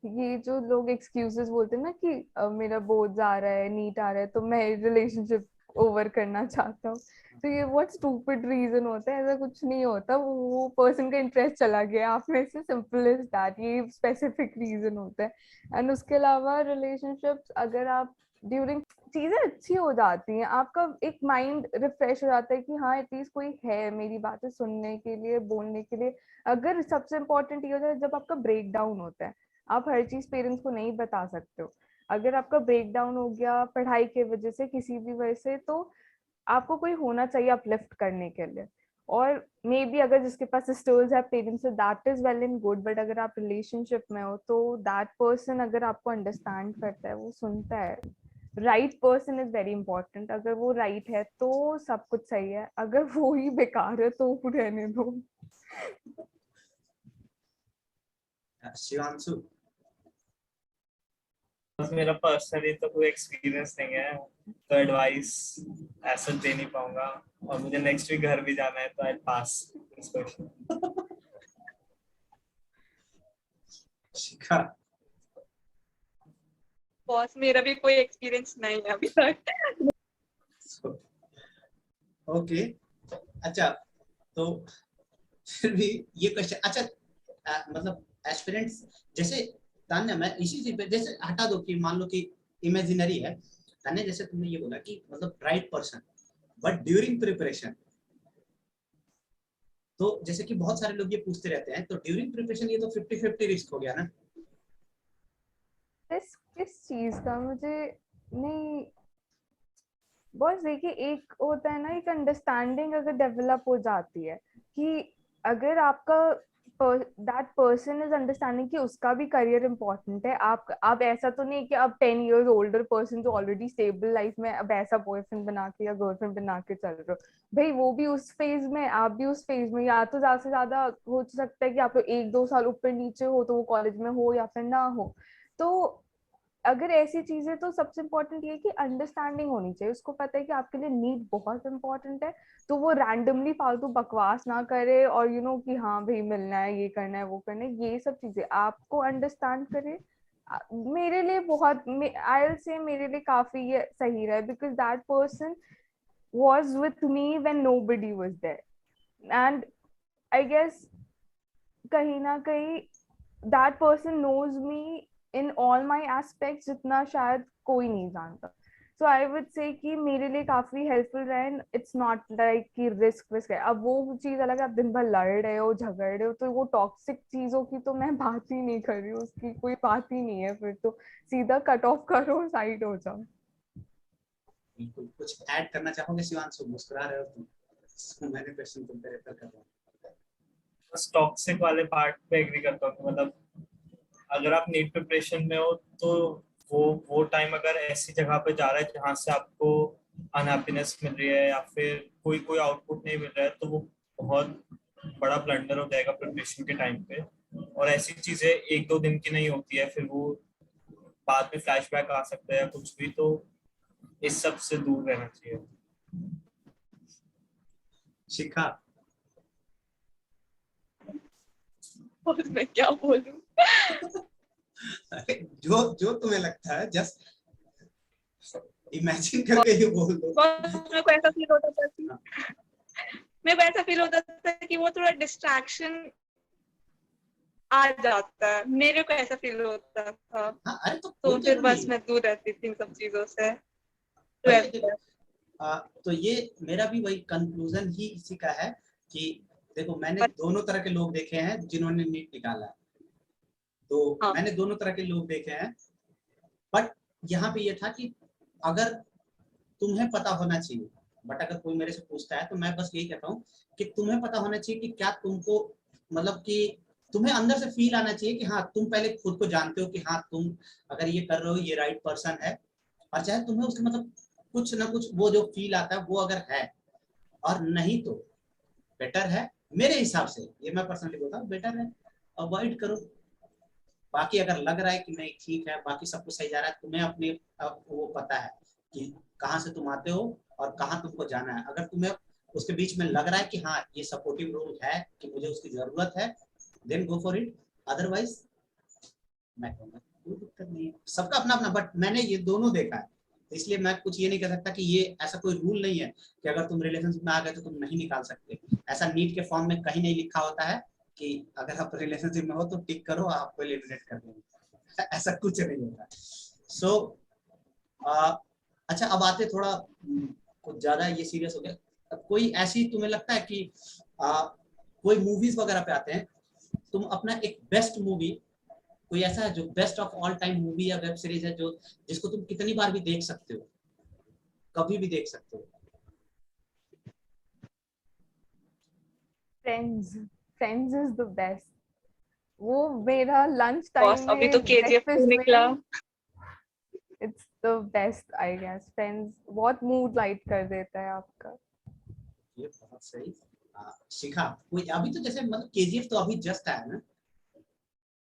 ये जो लोग एक्सक्यूजेस बोलते हैं ना कि मेरा बोर्ड आ रहा है, नीट आ रहा है, तो मैं रिलेशनशिप ओवर करना चाहता हूँ, तो ये बहुत स्टूपिड रीजन होता है। ऐसा कुछ नहीं होता। वो पर्सन का इंटरेस्ट चला गया आप में से, सिंपल इज दैट। ये स्पेसिफिक रीजन होता है। एंड उसके अलावा रिलेशनशिप्स अगर आप ड्यूरिंग, चीजें अच्छी हो जाती हैं, आपका एक माइंड रिफ्रेश हो जाता है कि हाँ एटलीस्ट कोई है मेरी बातें सुनने के लिए, बोलने के लिए। अगर सबसे इम्पोर्टेंट ये होता है जब आपका ब्रेक डाउन होता है, आप हर चीज पेरेंट्स को नहीं बता सकते हो। अगर आपका ब्रेक डाउन हो गया पढ़ाई के वजह से, किसी भी वजह से, तो आपको कोई होना चाहिए अपलिफ्ट करने के लिए। और मे बी अगर जिसके पास सिस्टर्स है पेरेंट्स से, that is well and good. But अगर आप रिलेशनशिप में हो तो दैट पर्सन अगर आपको अंडरस्टैंड करता है, वो सुनता है, right person is very important. अगर वो राइट है तो सब कुछ सही है, अगर वो ही बेकार है तो रहने दो। शिवांशु? बस मेरा पर्सनली तो कोई एक्सपीरियंस नहीं है, तो एडवाइस ऐसा दे नहीं पाऊंगा, और मुझे नेक्स्ट वीक घर भी जाना है, तो आई पास इस क्वेश्चन। शिखा? बॉस मेरा भी कोई एक्सपीरियंस नहीं है अभी तक। ओके, अच्छा, तो फिर भी ये क्वेश्चन, अच्छा, मतलब एस्पिरेंट्स, जैसे तान्या, मैं इसी चीज पे, जैसे हटा दो कि मान लो कि इमेजिनरी है, तान्या जैसे तुमने ये बोला कि मतलब right person, but during preparation, तो जैसे कि बहुत सारे लोग ये पूछते रहते हैं, तो ड्यूरिंग प्रिपरेशन ये तो 50-50 रिस्क हो गया ना? किस चीज का मुझे नहीं, बस देखिए, एक होता है ना, एक अंडरस्टैंडिंग अगर डेवलप हो जाती है कि अगर आपका दैट पर्सन इज अंडरस्टैंडिंग कि उसका भी करियर इंपॉर्टेंट है, आप ऐसा तो नहीं कि अब 10 years ओल्डर पर्सन जो ऑलरेडी स्टेबल लाइफ में अब ऐसा बॉयफ्रेंड बना के या गर्लफ्रेंड बना के चल रहे हो, भाई वो भी उस फेज में, आप भी उस फेज में, या तो ज्यादा से ज्यादा हो सकता है कि आप लोग 1-2 साल ऊपर नीचे हो, तो वो कॉलेज में हो या फिर ना हो। तो अगर ऐसी चीजें, तो सबसे इम्पोर्टेंट ये कि अंडरस्टैंडिंग होनी चाहिए, उसको पता है कि आपके लिए नीट बहुत इंपॉर्टेंट है, तो वो रैंडमली फालतू बकवास ना करे और कि हाँ भाई मिलना है, ये करना है, वो करना है, ये सब चीजें आपको अंडरस्टैंड करे। मेरे लिए बहुत, आई विल से मेरे लिए काफी ये सही रहा, because that person was with me when nobody was there, and I guess कहीं ना कहीं that person knows me in all my aspects जितना शायद कोई नहीं जानता। So I would say कि मेरे लिए काफी हेल्पफुल रहा है। इट्स नॉट लाइक कि रिस्क है। अब वो चीज अलग है, आप दिन भर लड़ रहे हो, झगड़ रहे हो, तो वो टॉक्सिक चीजों की तो मैं बात ही नहीं कर रही हूँ, उसकी कोई बात ही नहीं है, फिर तो सीधा कट ऑफ करो, साइड हो जाओ। बिल्कुल, कुछ ऐड करना चाहोगे शिवांशु? मुस्कुरा रहे हो तुम, तो मैंने क्वेश्चन तुम पे रेफर कर रहा हूँ। बस टॉक्सिक वाले पार्ट पे एग्री करता हूँ, मतलब अगर आप नीट प्रिपरेशन में हो, तो वो टाइम अगर ऐसी जगह पे जा रहा है जहाँ से आपको अनहैप्पीनेस मिल रही है, या फिर कोई कोई आउटपुट नहीं मिल रहा है, तो वो बहुत बड़ा ब्लंडर हो जाएगा प्रिपरेशन के टाइम पे। और ऐसी चीजें 1-2 दिन की नहीं होती है, फिर वो बाद में फ्लैशबैक आ सकता है या कुछ भी, तो इस सब से दूर रहना चाहिए। शिखा? और मैं क्या बोलूं? जो जो तुम्हें लगता है जस्ट इमेजिन करके ही बोल दो। मेरे को ऐसा फील होता था कि मेरे को ऐसा फील होता था कि वो थोड़ा डिस्ट्रैक्शन आ जाता है, मेरे को ऐसा फील होता था। हाँ, अरे तो फिर बस मैं दूर रहती थी इन सब चीजों से। तो ये मेरा भी वही कंक्लूजन ही इसी का है कि देखो, मैंने दोनों तरह के लोग देखे हैं जिन्होंने नीट निकाला है, तो हाँ। मैंने दोनों तरह के लोग देखे हैं, बट यहाँ पे ये था कि अगर तुम्हें पता होना चाहिए, बट अगर कोई मेरे से पूछता है तो मैं बस यही कहता हूँ कि तुम्हें पता होना चाहिए कि क्या तुमको, मतलब कि तुम्हें अंदर से फील आना चाहिए कि हाँ, तुम पहले खुद को जानते हो कि हाँ, तुम अगर ये कर रहे हो, ये राइट पर्सन है, और चाहे तुम्हें उसके मतलब कुछ ना कुछ वो जो फील आता है वो अगर है, और नहीं तो बेटर है, मेरे हिसाब से, ये मैं पर्सनली बोलता हूँ, बेटर है अवॉइड करो। बाकी अगर लग रहा है कि नहीं ठीक है, बाकी सब कुछ सही जा रहा है, तुम्हें अपने वो पता है कि कहाँ से तुम आते हो और कहाँ तुमको जाना है, अगर तुम्हें उसके बीच में लग रहा है कि हाँ, ये सपोर्टिव रोल है कि मुझे उसकी जरूरत है, then go for it. Otherwise मैं कहूँगा कोई दिक्कत नहीं है, सबका अपना अपना, बट मैंने ये दोनों देखा है, इसलिए मैं कुछ ये नहीं कह सकता कि ये ऐसा कोई रूल नहीं है कि अगर तुम रिलेशनशिप में आ गए तो तुम नहीं निकाल सकते। ऐसा नीट के फॉर्म में कहीं नहीं लिखा होता है कि अगर आप रिलेशनशिप में हो तो टिक करो, आपको एलिमिनेट कर देंगे, ऐसा कुछ नहीं होता। सो अच्छा, अब आते थोड़ा कुछ ज्यादा ये सीरियस हो गया। कोई ऐसी तुम्हें लगता है कि कोई मूवीज वगैरह पे आते हैं, तुम अपना एक बेस्ट मूवी, कोई ऐसा है जो best of all time movie या वेब सीरीज है जो जिसको तुम कितनी बार भी देख सकते हो, कभी भी देख सकते हो? Friends is the best. वो मेरा लंच टाइम अभी में, तो केजीएफ ब्रेकफास्ट निकला। में, it's the best I guess. Friends बहुत मूड लाइट कर देता है आपका। ये बहुत सही। शिखा, कोई अभी तो जैसे मतलब केजीएफ तो अभी जस्ट आया ना?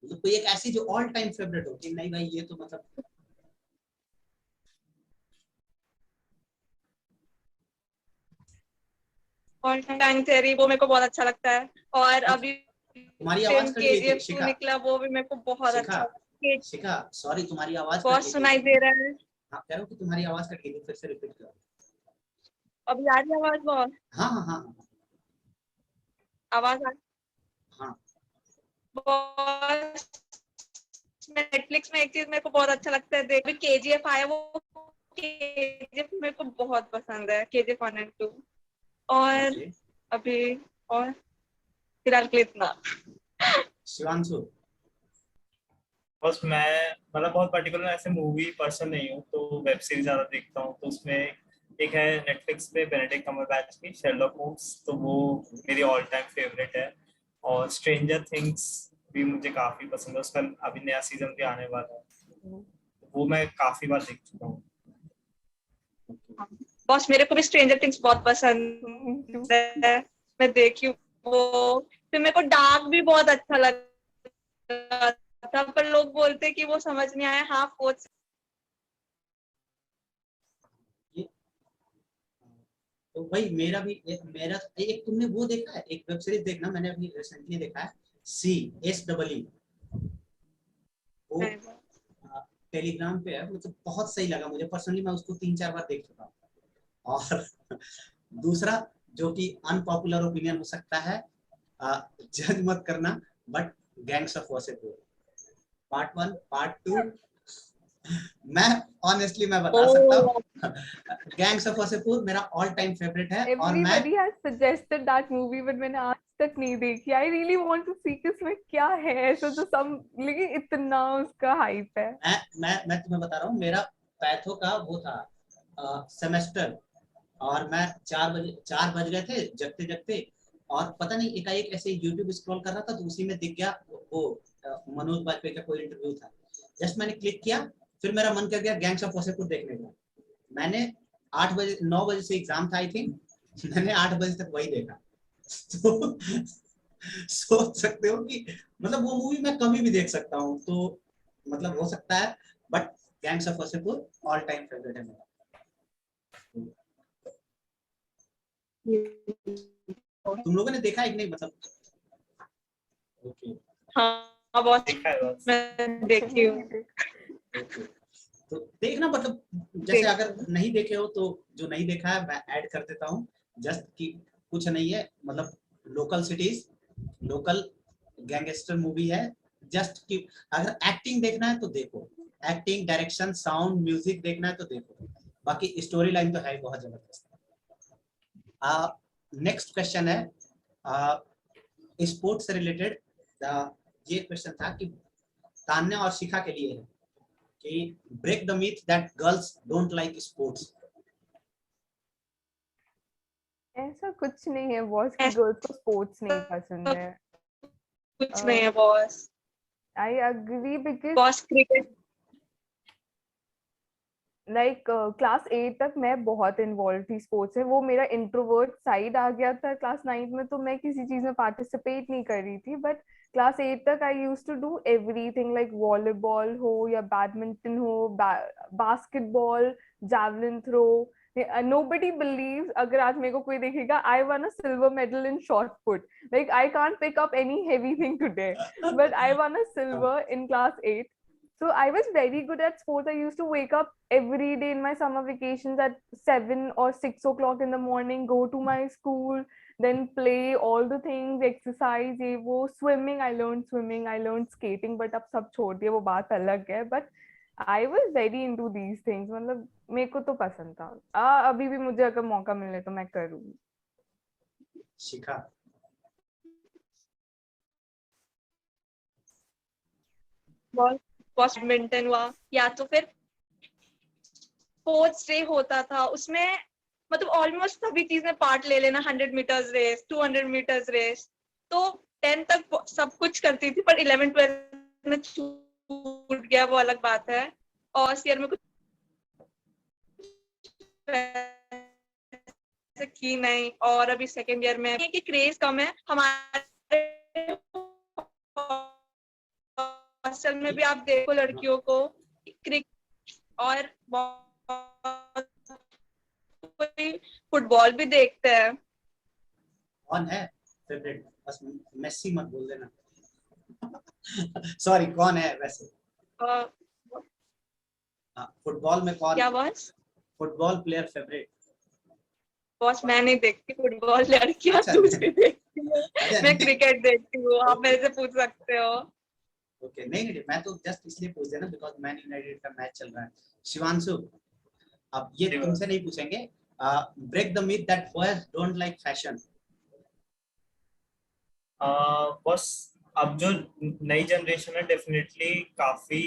मतलब कोई एक ऐसी जो ऑल टाइम फेवरेट हो कि नहीं भाई ये तो मतलब ऑल टाइम थ्योरी वो मेरे को बहुत अच्छा लगता है, और अभी तुम्हारी आवाज फिल्म कट गई थी KGF 2 शिखा। निकला, वो भी मेरे को बहुत शिखा अच्छा लगा। शिखा सॉरी तुम्हारी आवाज कट बहुत गई सुनाई थी। दे रहा है। हाँ कह रहा हूँ कि तुम्हारी आवाज कट गई थी, फिर से रिपीट करो। अभी आ रही है आवाज? बहुत हाँ हाँ हाँ आवाज आ हाँ। बहुत। नेटफ्लिक्स में एक चीज मेरे को बहुत अच्छा लगता है देख, KGF आया, वो KGF मेरे को बहुत पसंद है, KGF 1 and 2। और ओके अभी और फिलहाल के लिए इतना। शिवांशु। बस मैं मतलब बहुत पर्टिकुलर ऐसे मूवी पर्सन नहीं हूँ, तो वेब सीरीज ज्यादा देखता हूँ। तो उसमें एक है नेटफ्लिक्स पे बेनेडिक्ट कम्बरबैच की शेरलॉक होम्स, तो वो मेरी ऑल टाइम फेवरेट है। और स्ट्रेंजर थिंग्स भी मुझे काफी पसंद है, उसका अभी नया सीजन भी आने वाला है, वो मैं काफी बार देख चुका हूँ। बॉस मेरे को भी स्ट्रेंजर थिंग्स बहुत पसंद है, मैं देखी हूँ वो। फिर मेरे को डार्क भी बहुत अच्छा लगा था, पर लोग बोलते कि वो समझ नहीं आया। हाँ फोर्थ। तो भाई मेरा भी मेरा एक तुमने वो देखा है, एक वेब सीरीज देखना, मैंने अभी रिसेंटली देखा है, CSEE। वो टेलीग्राम पे है, मतलब बहुत सही लगा मुझे पर्सनली, मैं उसको 3-4 बार देख चुका हूँ। और दूसरा जो कि अनपॉपुलर ओपिनियन हो सकता है, जज मत करना, but gangs of Wasseypur part 1 part 2, मैं ऑनेस्टली मैं बता सकता हूँ गैंग्स ऑफ वासेपुर मेरा ऑल टाइम फेवरेट है। और मैं Everybody has suggested that movie, but मैंने आज तक नहीं देखी। I really want to see कि इसमें क्या है ऐसा, जो सब, लेकिन इतना उसका हाइप है। मैं तुम्हें बता रहा हूँ, मेरा पैथो का वो था सेमेस्टर, और मैं 4 बज गए थे जगते जगते, और पता नहीं एकाएक ऐसे यूट्यूब स्क्रॉल कर रहा था, तो उसी में दिख गया वो मनोज बाजपेयी का कोई इंटरव्यू था। जस्ट मैंने क्लिक किया, फिर मेरा मन कर गया गैंग्स ऑफ वासेपुर देखने का। मैंने 8 बजे 9 बजे से एग्जाम था आई थिंक, मैंने 8 बजे तक वही देखा। तो सोच सकते हो कि मतलब वो मूवी मैं कभी भी देख सकता हूँ, तो मतलब हो सकता है, but gangs of Wasseypur all time favourite है मेरा। तुम लोगों ने देखा है कि नहीं मतलब? ओके हाँ बहुत, देखा है बस। मैं देखी हूँ। ओके, तो देखना मतलब, जैसे अगर नहीं देखे हो तो जो नहीं देखा है मैं ऐड कर देता हूँ, जस्ट कि कुछ नहीं है, मतलब local cities, local gangster movie है, जस्ट कि अगर एक्टिंग देखना है तो देखो, एक्टिंग डायरेक्शन साउंड म्यूजिक देखना है तो देखो, बाकी स्टोरी लाइन तो है बहुत जबरदस्त। नेक्स्ट क्वेश्चन है स्पोर्ट्स से रिलेटेड। ये क्वेश्चन था कि तान्या और शिखा के लिए है कि break the myth that girls don't like sports. ऐसा कुछ नहीं है बॉस कि गर्ल्स को स्पोर्ट्स नहीं पसंद है। कुछ नहीं है boss. I agree because boss cricket like class 8 तक मैं बहुत इन्वॉल्व थी स्पोर्ट्स में। वो मेरा इंट्रोवर्ट साइड आ गया था क्लास 9 में, तो मैं किसी चीज में पार्टिसिपेट नहीं कर रही थी। बट क्लास 8 तक I used to do everything, like volleyball हो या बैडमिंटन हो, basketball, javelin throw. Nobody believes, अगर आज मेरे को कोई देखेगा, I won a silver medal in shot put. Like I can't pick up any heavy thing today, but I won a silver in class 8. So I was very good at sports. I used to wake up every day in my summer vacations at 7 or 6 o'clock in the morning, go to my school, then play all the things, exercise, ये वो, swimming. I learned skating, but अब सब छोड़ दिया, वो बात अलग है. But I was very into these things. मतलब मेरे को तो पसंद था। अभी भी मुझे अगर मौका मिले तो मैं करूँगी। शिखा बॉस बैडमिंटन हुआ, या तो फिर स्पोर्ट्स डे होता था, उसमें मतलब ऑलमोस्ट सभी चीज में पार्ट ले लेना, 100 मीटर्स रेस, 200 मीटर्स रेस। तो 10 तक सब कुछ करती थी, पर 11 12 में छूट गया, वो अलग बात है। और ईयर में कुछ की नहीं, और अभी सेकेंड ईयर में कि क्रेज कम है हमारे हॉस्टल में भी आप देखो लड़कियों को क्रिकेट और कोई फुटबॉल भी देखते हैं। कौन है फेवरेट? बस मेसी मत बोल देना। सॉरी, कौन है वैसे? फुटबॉल में कौन? क्या boss? Football player favourite? Boss मैं नहीं देखती फुटबॉल, लड़कियां अच्छा, दूसरी देखती है। अच्छा, मैं क्रिकेट देखती हूँ, आप मेरे से पूछ सकते हो। ओके, नहीं, मैं तो जस्ट इसलिए पूछ देना बिकॉज मैन यूनाइटेड का मैच चल रहा है। शिवांशु, अब ये तुमसे नहीं पूछेंगे। Break the myth that boys don't like fashion. बस अब जो नई जनरेशन है डेफिनेटली काफी,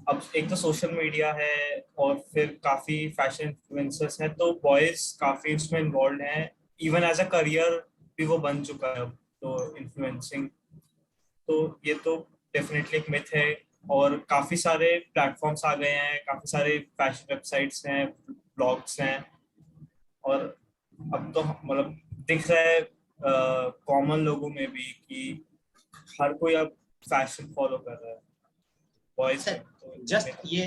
अब एक तो सोशल मीडिया है और फिर काफी फैशन इन्फ्लुएंसर्स हैं, तो बॉयज काफी उसमें इन्वॉल्व हैं, इवन एज अ करियर भी वो बन चुका है अब तो इन्फ्लुएंसिंग। तो ये तो डेफिनेटली एक मिथ है, और काफी सारे प्लेटफॉर्म्स आ गए हैं, काफी सारे फैशन वेबसाइट्स हैं, ब्लॉग्स हैं, और अब तो मतलब दिख रहा है कॉमन लोगों में भी कि हर कोई अब फैशन फॉलो कर रहा है बॉयज में। तो जस्ट ये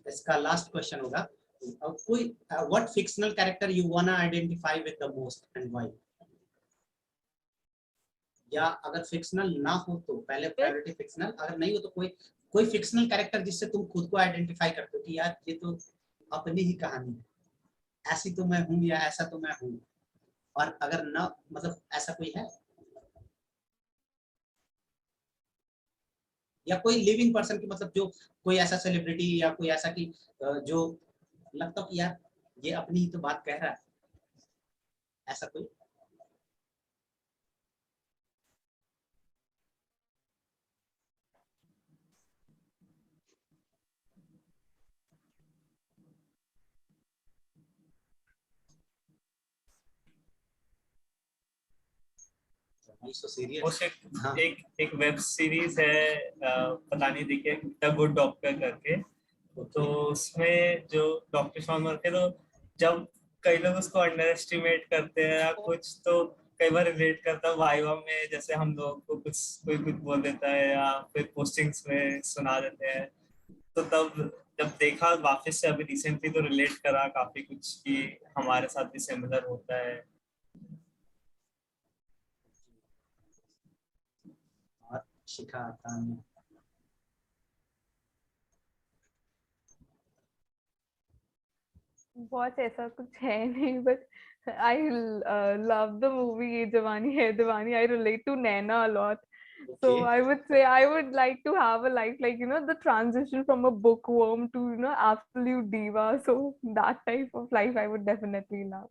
इसका लास्ट क्वेश्चन होगा। कोई what fictional character you वांना identify with the most and why? या अगर फिक्शनल ना हो तो पहले प्रायोरिटी फिक्शनल, अगर नहीं हो तो कोई फिक्शनल कैरेक्टर जिससे तुम खुद को आइडेंटिफाई करते हो कि यार ये तो अपनी ही कहानी है, ऐसी तो मैं हूँ या ऐसा तो मैं हूँ। और अगर ना, मतलब ऐसा कोई है या कोई लिविंग पर्सन की, मतलब जो कोई ऐसा सेलिब्रिटी या कोई ऐसा कि जो लगता हो कि यार ये अपनी ही तो बात कह रहा है, ऐसा कोई? So serious. हाँ। एक वेब सीरीज है, पता नहीं देखिए, द गुड डॉक्टर करके। तो उसमें जो डॉक्टर शॉन थे, तो जब कई लोग उसको अंडर एस्टिमेट करते हैं या कुछ, तो कई बार रिलेट करता हूँ वाइवा में, जैसे हम लोग को कोई कुछ बोल देता है या फिर पोस्टिंग्स में सुना देते हैं, तो तब जब देखा वापस से अभी रिसेंटली, तो रिलेट करा काफी कुछ कि हमारे साथ भी सिमिलर होता है। और शिखा तान्या? बहुत ऐसा कुछ है नहीं, but I love the movie Ye Jawani Hai Diwani. I relate to Naina a lot. So Okay. I would say I would like to have a life like, you know, the transition from a bookworm to, you know, absolute diva. So that type of life I would definitely love.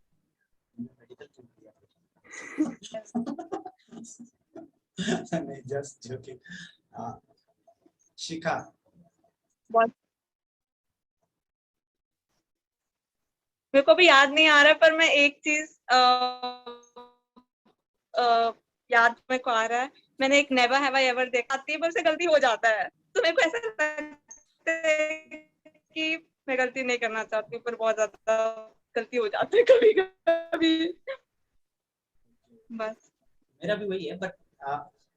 नहीं, just joking. शिखा? मेरे को भी याद नहीं आ रहा, पर मैं एक चीज याद मेरे को आ रहा है। मैंने एक नेवर हैव आई एवर देखा थी, पर उससे गलती हो जाता है, तो मेरे को ऐसा लगता है कि मैं गलती नहीं करना चाहती हूँ, पर बहुत ज्यादा गलती हो जाती है कभी कभी। बस मेरा भी वही है, बट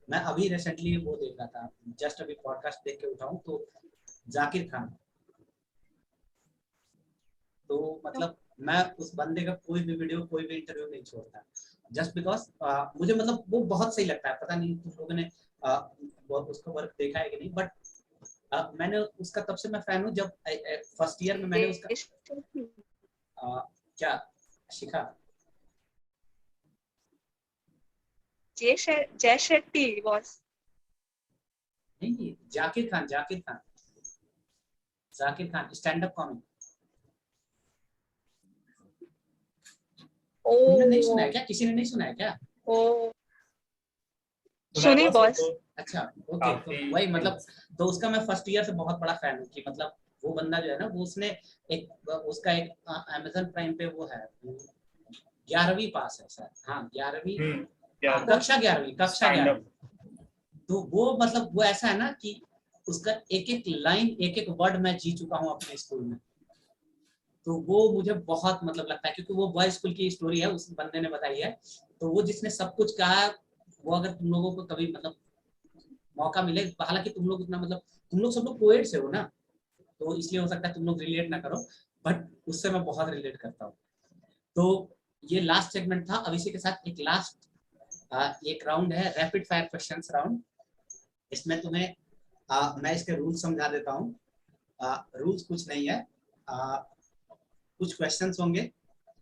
मैं अभी रिसेंटली वो देख रहा था, जस्ट अभी पॉडकास्ट देख के उठा हूँ, तो जाकिर खान। तो मतलब मैं उस बंदे का कोई भी वीडियो, कोई भी इंटरव्यू नहीं छोड़ता, जस्ट बिकॉज मुझे मतलब वो बहुत सही लगता है। पता नहीं तुम लोगों ने उसका वर्क देखा है कि नहीं, बट मैंने उसका, तब से मैं फैन हूँ जब फर्स्ट ईयर में मैंने उसका क्या शिखा? जय शेट्टी बॉस? नहीं, Zakir Khan, Zakir Khan stand up comedy. तुमने नहीं सुना है क्या? किसी ने नहीं सुना है क्या? सुनी बॉस। अच्छा, ओके। तो वही मतलब, तो उसका मैं फर्स्ट ईयर से बहुत बड़ा फैन हूँ कि मतलब वो बंदा जो है ना, वो उसने उसका एक अमेज़न प्राइम पे वो है, 11वीं पास है सर। हाँ, 11वीं, कक्षा 11वीं। तो वो मतलब वो ऐसा है ना कि उसका एक एक लाइन, एक एक वर्ड मैं जी चुका हूँ अपने स्कूल में। तो वो मुझे बहुत मतलब लगता है, क्योंकि वो बॉय स्कूल की स्टोरी है, उस बंदे ने बताई है। तो वो जिसने सब कुछ कहा, वो अगर तुम लोगों को कभी मतलब मौका मिले, हालांकि तुम लोग उतना मतलब तुम लोग सब लोग कोएड से हो ना, तो इसलिए हो सकता है तुम लोग रिलेट ना करो, बट उससे मैं बहुत रिलेट करता हूँ। तो ये लास्ट सेगमेंट था। अब इसी के साथ एक लास्ट एक राउंड है, रैपिड फायर क्वेश्चंस राउंड। इसमें तुम्हें मैं इसके रूल्स समझा देता हूँ। रूल्स कुछ नहीं है, कुछ क्वेश्चंस होंगे,